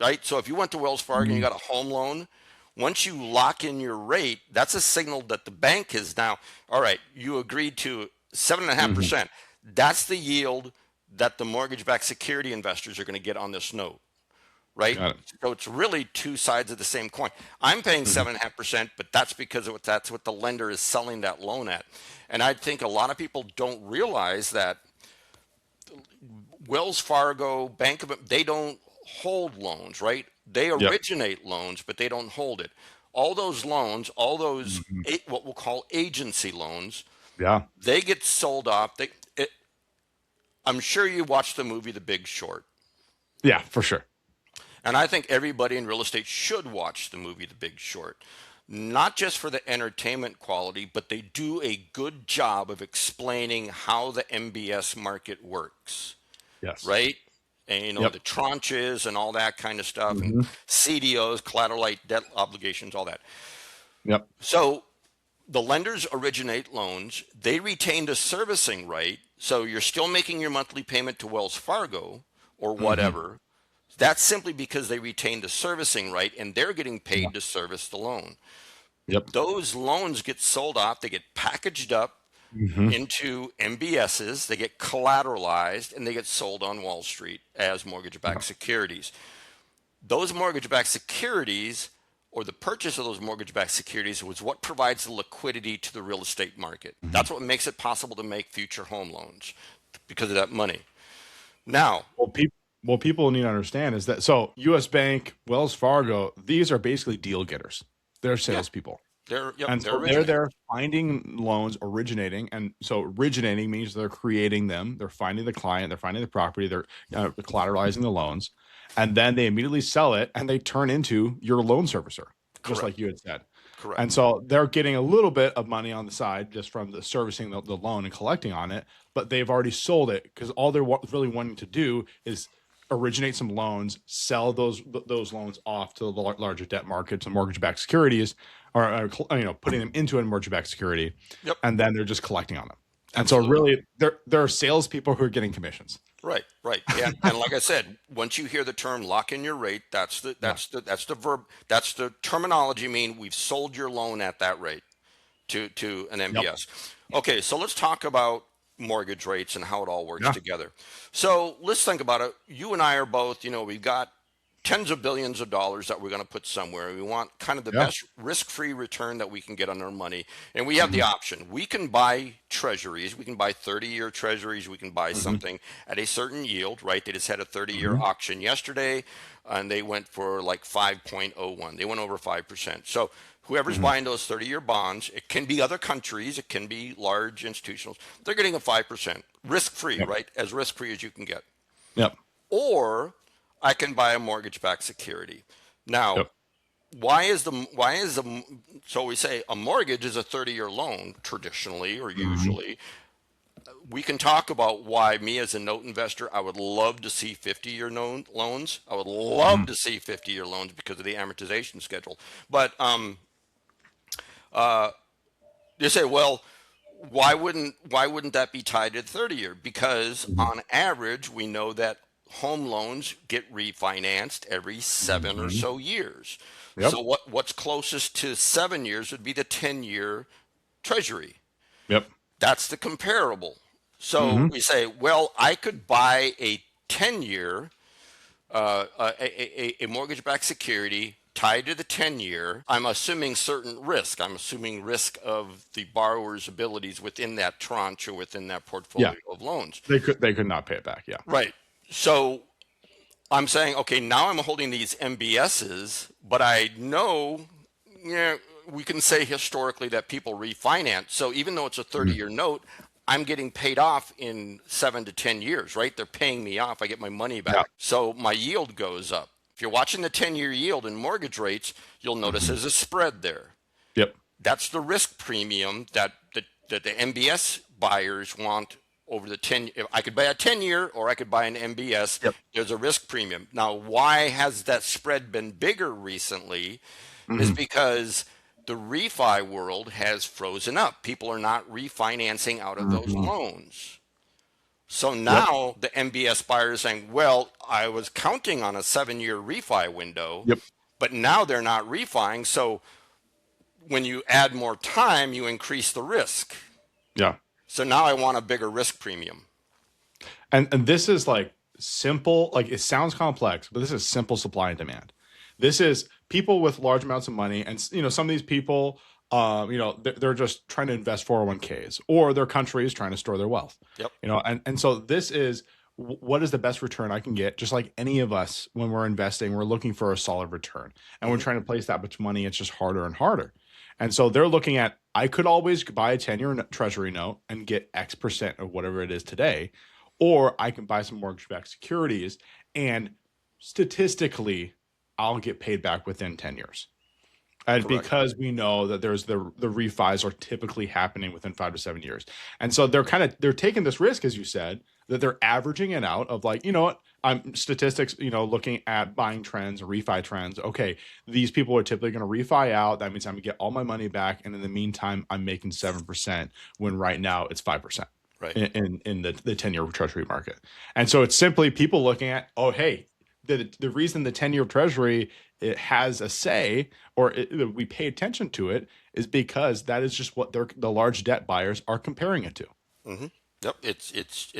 right? So if you went to Wells Fargo and you Mhm. got a home loan, once you lock in your rate, that's a signal that the bank is now, all right, you agreed to Mhm. 7.5%. That's the yield that the mortgage-backed security investors are going to get on this note, right? Got it. So it's really two sides of the same coin. I'm paying Mhm. 7.5%, but that's because that's what the lender is selling that loan at. And I think a lot of people don't realize that Wells Fargo, Bank of they don't hold loans, right? They Yep. originate loans, but they don't hold it. All those loans, all those Mhm. what we'll call agency loans, Yeah. they get sold off. I'm sure you watched the movie The Big Short. Yeah, for sure. And I think everybody in real estate should watch the movie The Big Short. Not just for the entertainment quality, but they do a good job of explaining how the MBS market works, Yes. right? And Yep. the tranches and all that kind of stuff, and Hmm. CDOs, collateral debt obligations, all that. Yep. So the lenders originate loans, they retain the servicing right. So you're still making your monthly payment to Wells Fargo or Hmm. whatever. That's simply because they retain the servicing right and they're getting Yeah. paid to service the loan. Yep. Those loans get sold off, they get packaged up Hmm. into MBSs, they get collateralized, and they get sold on Wall Street as mortgage Yeah. backed securities. Those mortgage backed securities or the purchase of those mortgage backed securities was what provides the liquidity to the real estate market. Hmm. That's what makes it possible to make future home loans because of that money. Now, Well, people need to understand is that so U.S. Bank, Wells Fargo, these are basically deal getters. They're yeah, salespeople. yep, And they're so they're there originators. finding loans originating. And so originating means they're creating them. They're finding the client, they're finding the property, they're collateralizing the loans. And then they immediately sell it and they turn into your loan servicer, just Correct. like you had said. And Correct. so they're getting a little bit of money on the side just from the servicing the loan and collecting on it, but they've already sold it because all they're really wanting to do is originate some loans, sell those loans off to the larger debt markets and mortgage-backed securities, or putting them into a mortgage-backed security, Yep. and then they're just collecting on them. And so Absolutely. really, there are salespeople who are getting commissions. Right. Right. And like I said, once you hear the term lock in your rate, Yeah. that's the verb, that's the terminology. Mean we've sold your loan at that rate to an Yep. MBS. Okay, so let's talk about mortgage rates and how it all works Yeah. together. So let's think about it. You and I are both, we've got tens of billions of dollars that we're going to put somewhere. We want kind of the Yeah. best risk-free return that we can get on our money. And we have the Hmm. option. We can buy treasuries. We can buy 30-year treasuries. We can buy Hmm. something at a certain yield, right? They just had a 30-year Hmm. auction yesterday and they went for like 5.01. They went over 5%. So whoever's Hmm. buying those 30-year bonds, it can be other countries, it can be large institutionals, they're getting a 5%. Risk-free, Yep. right? As risk-free as you can get. Yep. Or I can buy a mortgage-backed security. Now, Yep. why is the so we say a mortgage is a 30-year loan traditionally or Mhm. usually. We can talk about why me as a note investor, I would love to see 50-year loans. I would love Mhm. to see 50-year loans because of the amortization schedule. But you say, well, why wouldn't that be tied to the 30-year? Because Mhm. on average, we know that home loans get refinanced every 7 or so years. Yep. So what's closest to 7 years would be the 10-year treasury. Yep. That's the comparable. So Hmm. we say, well, I could buy a 10-year, a mortgage-backed security tied to the 10-year. I'm assuming certain risk. I'm assuming risk of the borrower's abilities within that tranche or within that Yeah. portfolio of loans. They could not pay it back. Yeah. Right. So I'm saying, okay, now I'm holding these MBSs, but I know, yeah, we can say historically that people refinance. So even though it's a Mhm. 30-year note, I'm getting paid off in 7 to 10 years, right? They're paying me off. I get my money Yeah. back. So my yield goes up. If you're watching the 10-year yield in mortgage rates, you'll notice Mhm. there's a spread there. Yep. That's the risk premium that the MBS buyers want over the 10. If I could buy a 10-year or I could buy an MBS, Yep. there's a risk premium. Now, why has that spread been bigger recently is Hmm. because the refi world has frozen up. People are not refinancing out of those Hmm. loans. So Yep. now the MBS buyer is saying, well, I was counting on a 7-year refi window, Yep. but now they're not refining. So when you add more time, you increase the risk. Yeah. So now I want a bigger risk premium. And this is like simple, like it sounds complex, but this is simple supply and demand. This is people with large amounts of money, and some of these people, they're just trying to invest 401ks, or their country is trying to store their wealth. Yep. And so this is what is the best return I can get. Just like any of us, when we're investing, we're looking for a solid return, and we're Hmm. trying to place that much money. It's just harder and harder. And so they're looking at, I could always buy a 10-year treasury note and get X% of whatever it is today, or I can buy some mortgage-backed securities, and statistically, I'll get paid back within 10 years. And Correct. because we know that there's the refis are typically happening within 5 to 7 years. And so they're taking this risk, as you said, that they're averaging it out of, like, what, I'm statistics, looking at buying trends, refi trends. Okay, these people are typically going to refi out. That means I'm gonna get all my money back. And in the meantime, I'm making 7% when right now it's 5% Right. in the 10-year treasury market. And so it's simply people looking at, oh, hey, the reason the 10-year treasury, it has a say, or we pay attention to it, is because that is just what the large debt buyers are comparing it to. Hmm. Yep. It's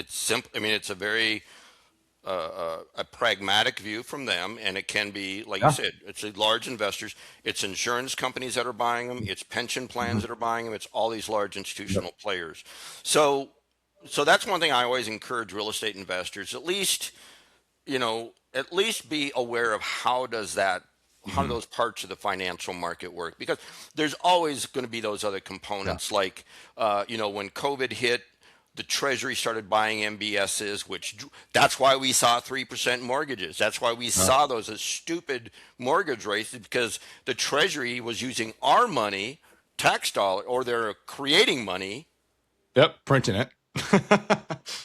simple. I mean, it's a very a pragmatic view from them, and it can be, like you Yeah. said, it's the large investors, it's insurance companies that are buying them, it's pension plans Mhm. that are buying them, it's all these large Yep. institutional players. So, so that's one thing I always encourage real estate investors, at least be aware of how do Mhm. those parts of the financial market work, because there's always going to be those other Yeah. components like when COVID hit, the treasury started buying MBSs, which that's why we saw 3% mortgages. That's why we Yeah. saw those as stupid mortgage rates, because the treasury was using our money, tax dollar, or they're creating money Yep. Printing it.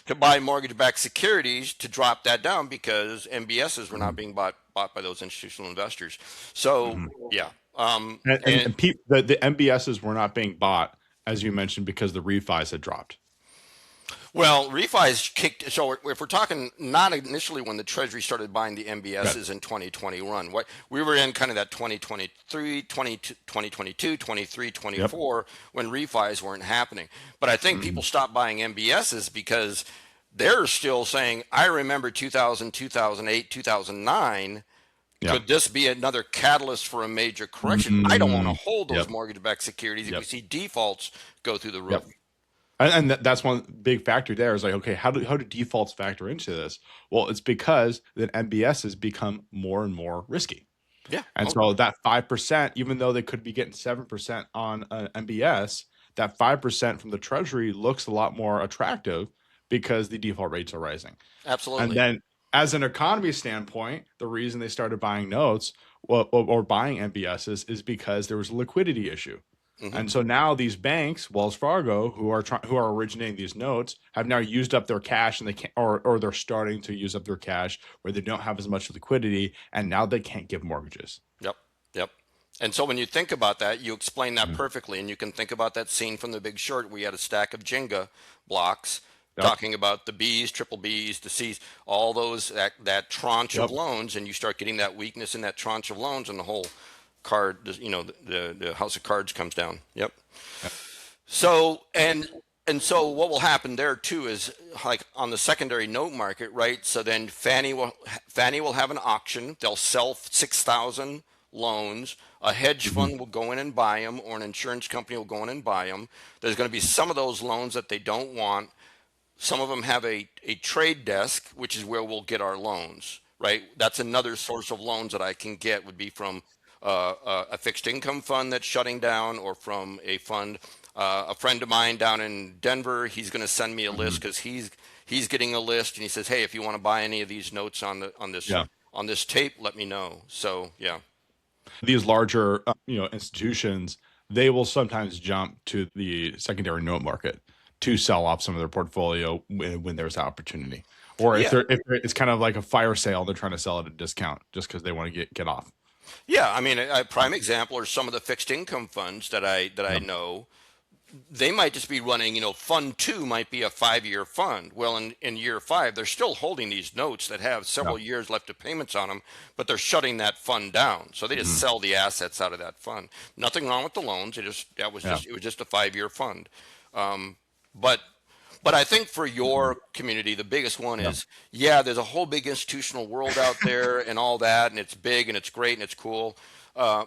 to buy mortgage-backed securities to drop that down because MBSs were not Mhm. being bought by those institutional investors. So Mhm. yeah, And, and and the MBSs were not being bought, as you mentioned, because the refis had dropped. well, refis kicked. So if we're talking not initially when the Treasury started buying the Yeah. MBSs in 2021, what we were in kind of that 2023, 2022, 23, Yep. 24 when refis weren't happening. But I think people Mhm. stopped buying MBSs because they're still saying, I remember 2000, 2008, 2009. Yeah. Could this be another catalyst for a major correction? I don't want to Mm. hold those Yep. mortgage-backed securities if we Yep. see defaults go through the Yep. roof. And that's one big factor there, is like, okay, how do defaults factor into this? Well, it's because that MBS has become more and more risky. Yeah. And Oh, so that 5%, even though they could be getting 7% on an MBS, that 5% from the treasury looks a lot more attractive because the default rates are rising. And absolutely. then as an economy standpoint, the reason they started buying notes or buying MBSs is because there was a liquidity issue. Hmm. And so now these banks, Wells Fargo, who are originating these notes, have now used up their cash, and they can't, or they're starting to use up their cash where they don't have as much liquidity, and now they can't give mortgages. Yep. Yep. And so when you think about that, you explain that Mhm. perfectly. And you can think about that scene from The Big Short. We had a stack of Jenga blocks Yep. talking about the B's, triple B's, the C's, all those, that tranche of Yep. loans. And you start getting that weakness in that tranche of loans, and the whole card, the house of cards comes down. Yep. Yep. So and so what will happen there too is, like on the secondary note market, right? So then Fannie will have an auction. They'll sell 6,000 loans. A hedge Mhm. fund will go in and buy them, or an insurance company will go in and buy them. There's going to be some of those loans that they don't want. Some of them have a trade desk, which is where we'll get our loans, right? That's another source of loans that I can get, would be from a fixed income fund that's shutting down, or from a fund. A friend of mine down in Denver, he's going to send me a list Mhm. because he's getting a list, and he says, "Hey, if you want to buy any of these notes Yeah. on this tape, let me know." So yeah, These larger, institutions, they will sometimes jump to the secondary note market to sell off some of their portfolio when there's opportunity, or yeah, it's kind of like a fire sale, they're trying to sell at a discount just because they want to get off. yeah. I mean, a Yeah. prime example are some of the fixed income funds that I Yeah. know. They might just be running, fund two might be a 5-year fund. Well, in year five, they're still holding these notes that have Yeah. several years left of payments on them, but they're shutting that fund down. So they just Mhm. sell the assets out of that fund. Nothing wrong with the loans. Yeah. It was just a 5-year fund. But but I think for Mhm. your community, the biggest one Yeah. is, yeah, there's a whole big institutional world out there and all that, and it's big and it's great and it's cool. Uh,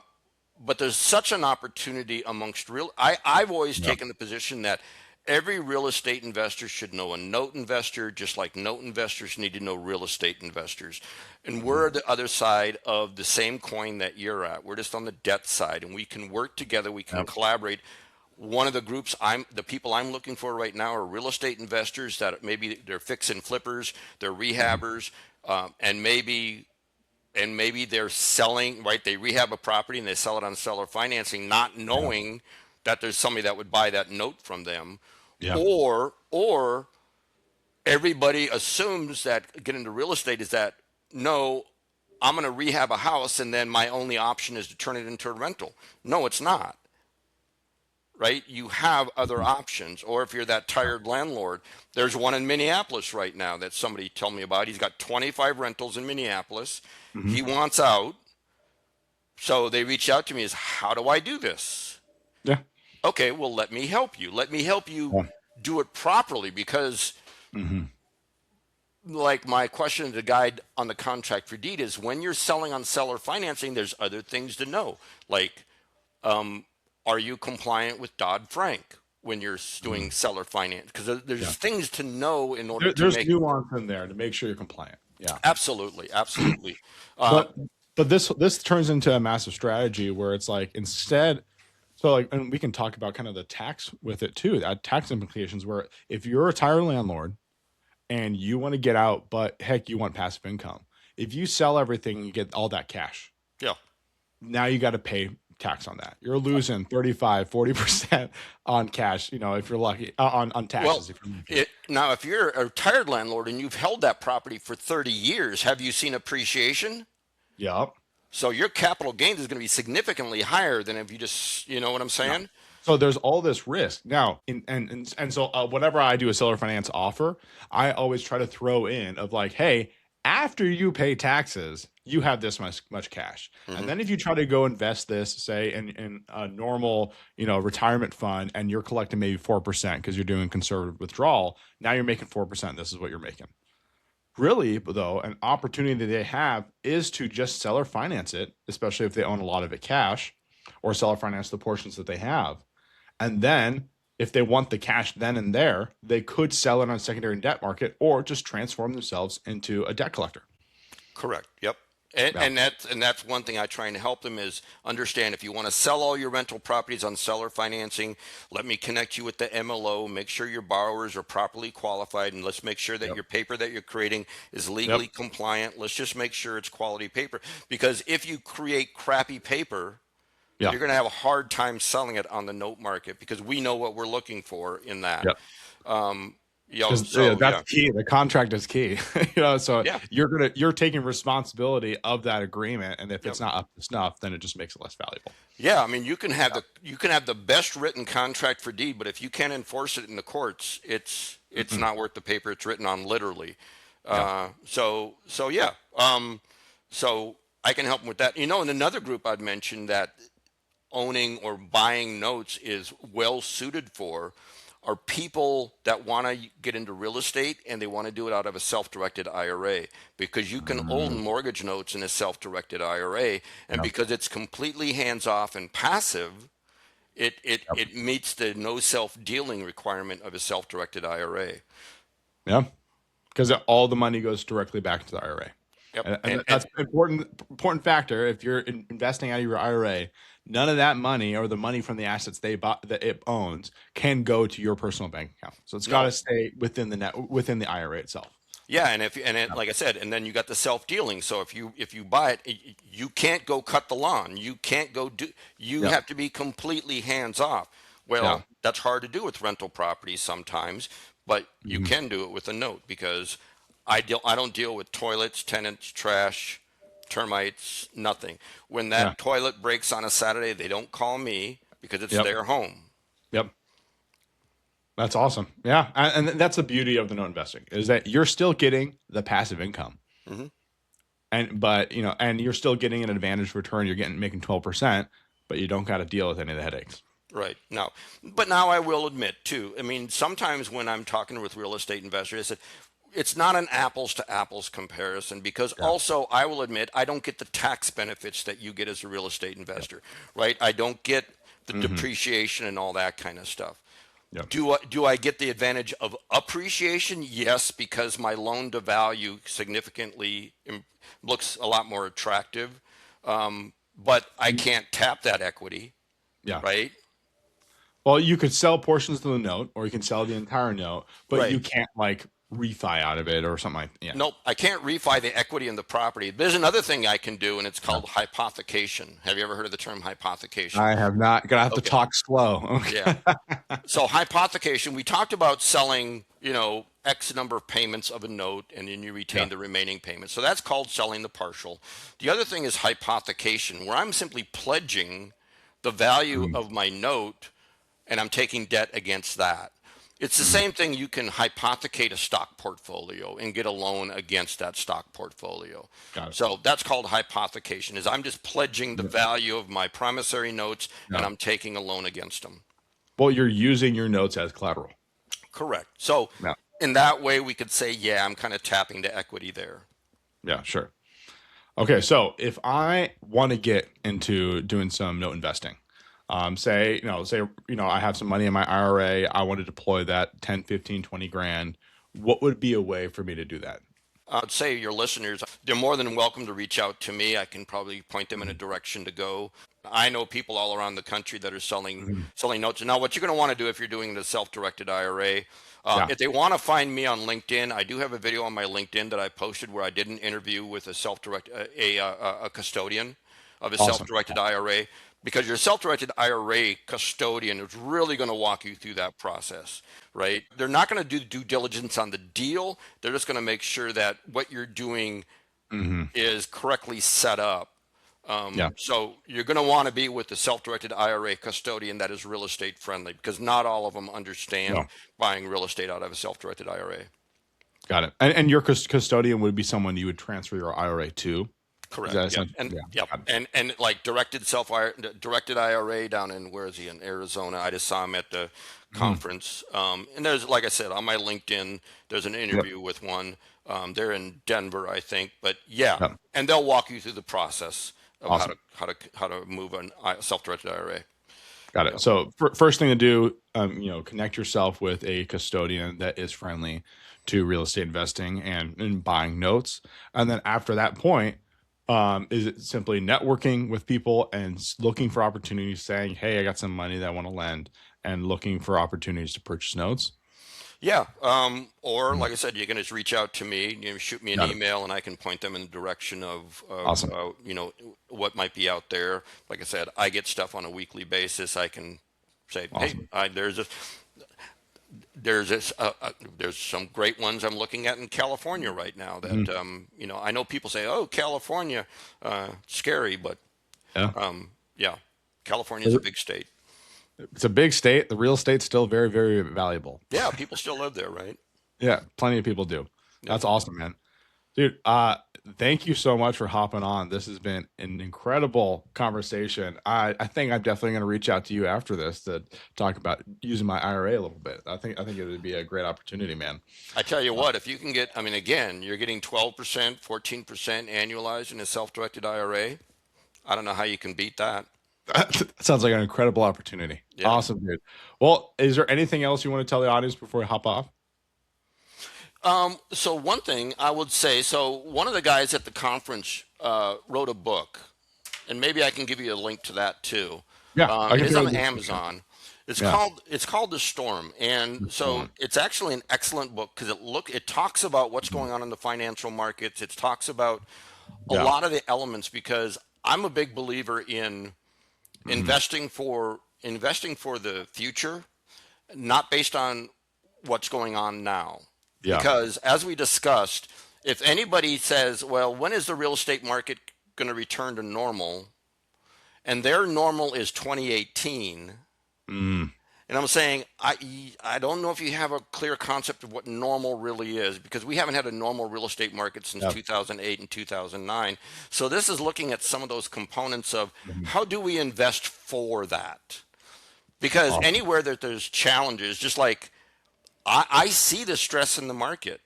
but there's such an opportunity amongst I've always Yeah. taken the position that every real estate investor should know a note investor, just like note investors need to know real estate investors. And Mhm. we're the other side of the same coin that you're at. We're just on the debt side, and we can work together, we can Yep. collaborate. One of the people I'm looking for right now are real estate investors that maybe they're fix and flippers, they're Mhm. rehabbers, and maybe they're selling, right? They rehab a property and they sell it on seller financing, not Yeah. knowing that there's somebody that would buy that note from them. Yeah. Or everybody assumes that getting into real estate is that, no, I'm going to rehab a house and then my only option is to turn it into a rental. No, it's not, right? You have other Mhm. options. Or if you're that Yeah. tired landlord, there's one in Minneapolis right now that somebody told me about. He's got 25 rentals in Minneapolis. Mhm. He wants out. So they reached out to me as, how do I do this? Yeah. Okay, well, let me help you. Let me help you Yeah. do it properly, because, Mhm. like, my question to the guy on the contract for deed is, when you're selling on seller financing, there's other things to know. Like, are you compliant with Dodd-Frank when you're doing Mhm. seller finance? Because Yeah. there's things to know in order to There's make. nuance in there to make sure you're compliant. Yeah. Absolutely, absolutely. But this turns into a massive strategy where it's like, instead, so like, and we can talk about kind of the tax with it too, that tax implications, where if you're a retired landlord and you want to get out, but heck, you want passive income. If you sell everything, you get all that cash. Yeah. Now you got to pay tax on that. You're losing 35-40% on cash, if you're lucky, on Well, taxes if you're lucky. now, if you're a retired landlord and you've held that property for 30 years, have you seen appreciation? Yep. So your capital gains is going to be significantly higher than if you just, you know what I'm Yeah. saying? So there's all this risk now, and so whenever I do a seller finance offer, I always try to throw in of like, hey, after you pay taxes, you have this much cash, and Hmm. then if you try to go invest this, say in a normal retirement fund, and you're collecting maybe 4% because you're doing conservative withdrawal, now you're making 4%. This is what you're making. Really, though, an opportunity that they have is to just seller finance it, especially if they own a lot of it cash, or seller finance the portions that they have. And then if they want the cash then and there, they could sell it on secondary debt market or just transform themselves into a debt collector. Correct. Yep. Yeah. And that's one thing I try and help them is understand if you want to sell all your rental properties on seller financing, let me connect you with the MLO, make sure your borrowers are properly qualified, and let's make sure that Yep. your paper that you're creating is Yep. legally compliant. Let's just make sure it's quality paper. Because if you create crappy paper, Yeah. you're going to have a hard time selling it on the note market because we know what we're looking for in that. Yep. Um, Because so that's yeah, key. The contract is key. So yeah, you're taking responsibility of that agreement, and if yep. it's not up to snuff, then it just makes it less valuable. Yeah, I mean, you can have the best written contract for deed, but if you can't enforce it in the courts, it's Mhm. not worth the paper it's written on, literally. Yeah. So yeah, so I can help them with that. And another group I'd mentioned that owning or buying notes is well suited for are people that want to get into real estate and they want to do it out of a self-directed IRA because you can own Mm, mortgage notes in a self-directed IRA, and yeah. because it's completely hands-off and passive, it it Yep. it meets the no self-dealing requirement of a self-directed IRA. Yeah. Because all the money goes directly back to the IRA. Yep. And And that's an important factor. If you're investing out of your IRA, none of that money or the money from the assets they bought that it owns can go to your personal bank account. So it's got to no. stay within the IRA itself. Yeah, and if and it, Yeah. like I said, and then you got the self dealing. So if you buy it, you can't go cut the lawn. You can't go do. You Yep. have to be completely hands off. Yeah. Well, that's hard to do with rental properties sometimes, but you Mhm. can do it with a note because I don't deal with toilets, tenants, trash, termites, nothing. When Yeah. that toilet breaks on a Saturday, they don't call me because it's Yep. their home. Yep. That's awesome. Yeah. And that's the beauty of the note investing is that you're still getting the passive income. Hmm. And you're still getting an advantage return. You're getting making 12%, but you don't got to deal with any of the headaches. Right. Now, but now I will admit too, I mean, sometimes when I'm talking with real estate investors, I said, it's not an apples to apples comparison because Yeah. also I will admit I don't get the tax benefits that you get as a real estate Yep. investor, right? I don't get the Hmm. depreciation and all that kind of stuff. Yep. Do I get the advantage of appreciation? Yes, because my loan to value significantly looks a lot more attractive. But I can't tap that equity, Yeah. right? Well, you could sell portions of the note or you can sell the entire note, but Right. you can't like refi out of it or something like yeah. Nope, I can't refi the equity in the property. There's another thing I can do, and it's Yeah. called hypothecation. Have you ever heard of the term hypothecation? I have not gonna have to Okay, talk slow. yeah. Okay. So hypothecation, we talked about selling, X number of payments of a note, and then you Yeah. retain the remaining payments. So that's called selling the partial. The other thing is hypothecation, where I'm simply pledging the value Mm, of my note, and I'm taking debt against that. It's the mhm. same thing. You can hypothecate a stock portfolio and get a loan against that stock portfolio. Got it. So that's called hypothecation. Is I'm just pledging the Yeah. value of my promissory notes and Yeah. I'm taking a loan against them. Well, you're using your notes as collateral. Correct. So Yeah. in that way, we could say, yeah, I'm kind of tapping the equity there. Yeah, sure. Okay, so if I want to get into doing some note investing, say I have some money in my IRA, I want to deploy that 10, 15, 20 grand. What would be a way for me to do that? I'd say your listeners, they're more than welcome to reach out to me. I can probably point them in a Mhm. direction to go. I know people all around the country that are selling Mhm. selling notes. Now, what you're going to want to do if you're doing the self-directed IRA, Yeah. if they want to find me on LinkedIn, I do have a video on my LinkedIn that I posted where I did an interview with a self-direct a custodian of a Awesome. self-directed IRA, because your self-directed IRA custodian is really going to walk you through that process, right? They're not going to do due diligence on the deal. They're just going to make sure that what you're doing Hmm. is correctly set up. Yeah. So you're going to want to be with the self-directed IRA custodian that is real estate friendly, because not all of them understand No. buying real estate out of a self-directed IRA. Got it. And your custodian would be someone you would transfer your IRA to. Is Correct. that Yep. essentially? And Yeah. yep. Got it. And like directed IRA down in, where is he, in Arizona? I just saw him at the Mhm. conference. And there's, like I said, on my LinkedIn, there's an Yep. interview with one. They're in Denver, I think. But yeah, Yep. and they'll walk you through the process of how Awesome. to move a self-directed IRA. Got it. Yep. So first thing to do, connect yourself with a custodian that is friendly to real estate investing and buying notes. And then after that point, Is it simply networking with people and looking for opportunities, saying, "Hey, I got some money that I want to lend," and looking for opportunities to purchase notes? Yeah. Or Mm, like I said, you can just reach out to me, shoot me an got it. email, and I can point them in the direction of Awesome. what might be out there. Like I said, I get stuff on a weekly basis. I can say, hey, Awesome. there's some great ones I'm looking at in California right now that, Mhm. I know people say, oh, California, scary, but Yeah. yeah, California is a big state. It's a big state. The real estate's still very, very valuable. Yeah, people still live there, right? Yeah, plenty of people do. Yep. That's awesome, man. Dude, thank you so much for hopping on. This has been an incredible conversation. I think I'm definitely going to reach out to you after this to talk about using my IRA a little bit. I think it would be a great opportunity, man. I tell you what, if you can get, I mean, again, you're getting 12%, 14% annualized in a self-directed IRA. I don't know how you can beat that. That sounds like an incredible opportunity. Yeah. Awesome, dude. Well, is there anything else you want to tell the audience before we hop off? So one thing I would say, so one of the guys at the conference wrote a book, and maybe I can give you a link to that too. Yeah, I It can is throw on it in the description. Amazon. Yeah. It's called The Storm, and Just go so on. it's actually an excellent book because it talks about what's Mhm. going on in the financial markets. It talks about a Yeah. lot of the elements because I'm a big believer in Hmm. investing for the future, not based on what's going on now. Yeah. Because as we discussed, if anybody says, well, when is the real estate market going to return to normal? And their normal is 2018. Mm. And I'm saying, I don't know if you have a clear concept of what normal really is because we haven't had a normal real estate market since Yeah. 2008 and 2009. So this is looking at some of those components of Mhm. how do we invest for that? Because Awesome. anywhere that there's challenges, just like I see the stress in the market,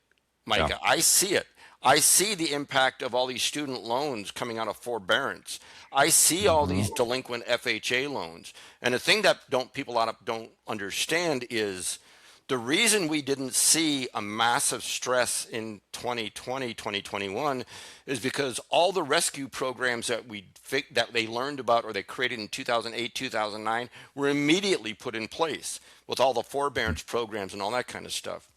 Yeah. Micah. I see it. I see the impact of all these student loans coming out of forbearance. I see all Mhm. these delinquent FHA loans. And the thing that people don't understand is the reason we didn't see a massive stress in 2020, 2021 is because all the rescue programs that they learned about or they created in 2008, 2009 were immediately put in place with all the forbearance programs and all that kind of stuff.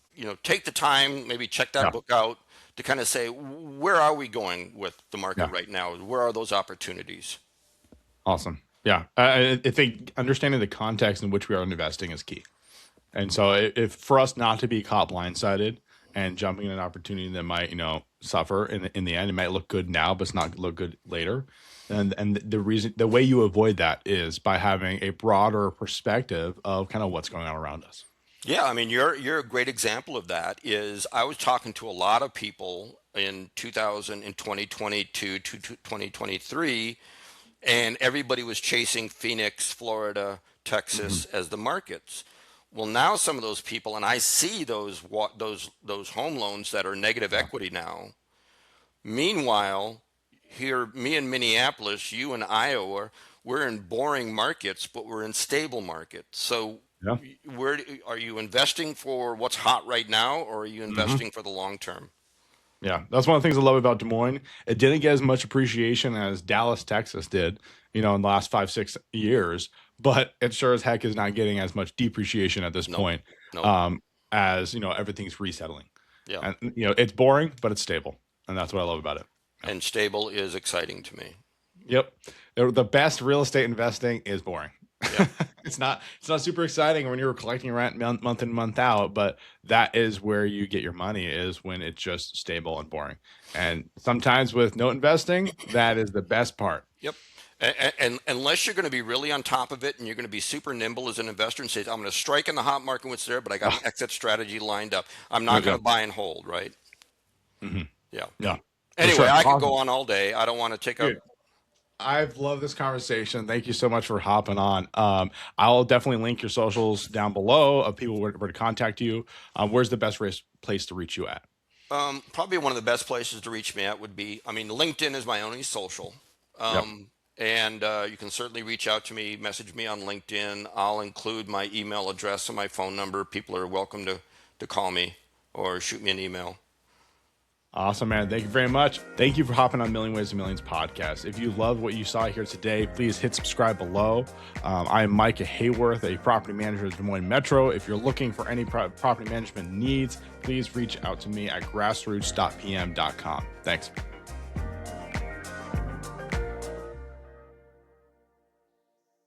Take the time, maybe check that Yeah. book out to kind of say, where are we going with the market Yeah. right now? Where are those opportunities? Awesome. Yeah. I think understanding the context in which we are investing is key. And so if for us not to be caught blindsided and jumping in an opportunity that might, suffer in the end, it might look good now, but it's not look good later. And the way you avoid that is by having a broader perspective of kind of what's going on around us. Yeah, I mean, you're a great example of that. Is I was talking to a lot of people in 2000 in 2022 to 2023, and everybody was chasing Phoenix, Florida, Mhm. Texas as the markets. Well, now some of those people, and I see those home loans that are negative Yeah. equity now. Meanwhile, here, me in Minneapolis, you in Iowa, we're in boring markets, but we're in stable markets. So, Yeah. where are you investing for what's hot right now, or are you Mhm. investing for the long term? Yeah, that's one of the things I love about Des Moines. It didn't get as much appreciation as Dallas, Texas did, in the last 5, 6 years, but it sure as heck is not getting as much depreciation at this Nope, point, nope. um, as everything's resettling. Yeah, And it's boring, but it's stable, and that's what I love about it. Yeah. and stable is exciting to me. Yep. The best real estate investing is boring. Yep. It's not super exciting when you're collecting rent month in, month out, but that is where you get your money is when it's just stable and boring. And sometimes with no investing, that is the best part. Yep. And unless you're going to be really on top of it and you're going to be super nimble as an investor and say, I'm going to strike in the hot market when it's there, but I got an Ah, exit strategy lined up. I'm there not we going go. to buy and hold, right? Mhm. Yeah. Yeah, for Anyway, sure. I could Awesome. go on all day. I don't want to take up. Dude, I've loved this conversation. Thank you so much for hopping on. I'll definitely link your socials down below of people where to contact you. Where's the best place to reach you at? Probably one of the best places to reach me at would be, I mean, LinkedIn is my only social. Yep. And you can certainly reach out to me, message me on LinkedIn. I'll include my email address and my phone number. People are welcome to call me or shoot me an email. Awesome, man. Thank you very much. Thank you for hopping on Million Ways to Millions podcast. If you loved what you saw here today, please hit subscribe below. I am Micah Haworth, a property manager of Des Moines Metro. If you're looking for any property management needs, please reach out to me at grassroots.pm.com. Thanks.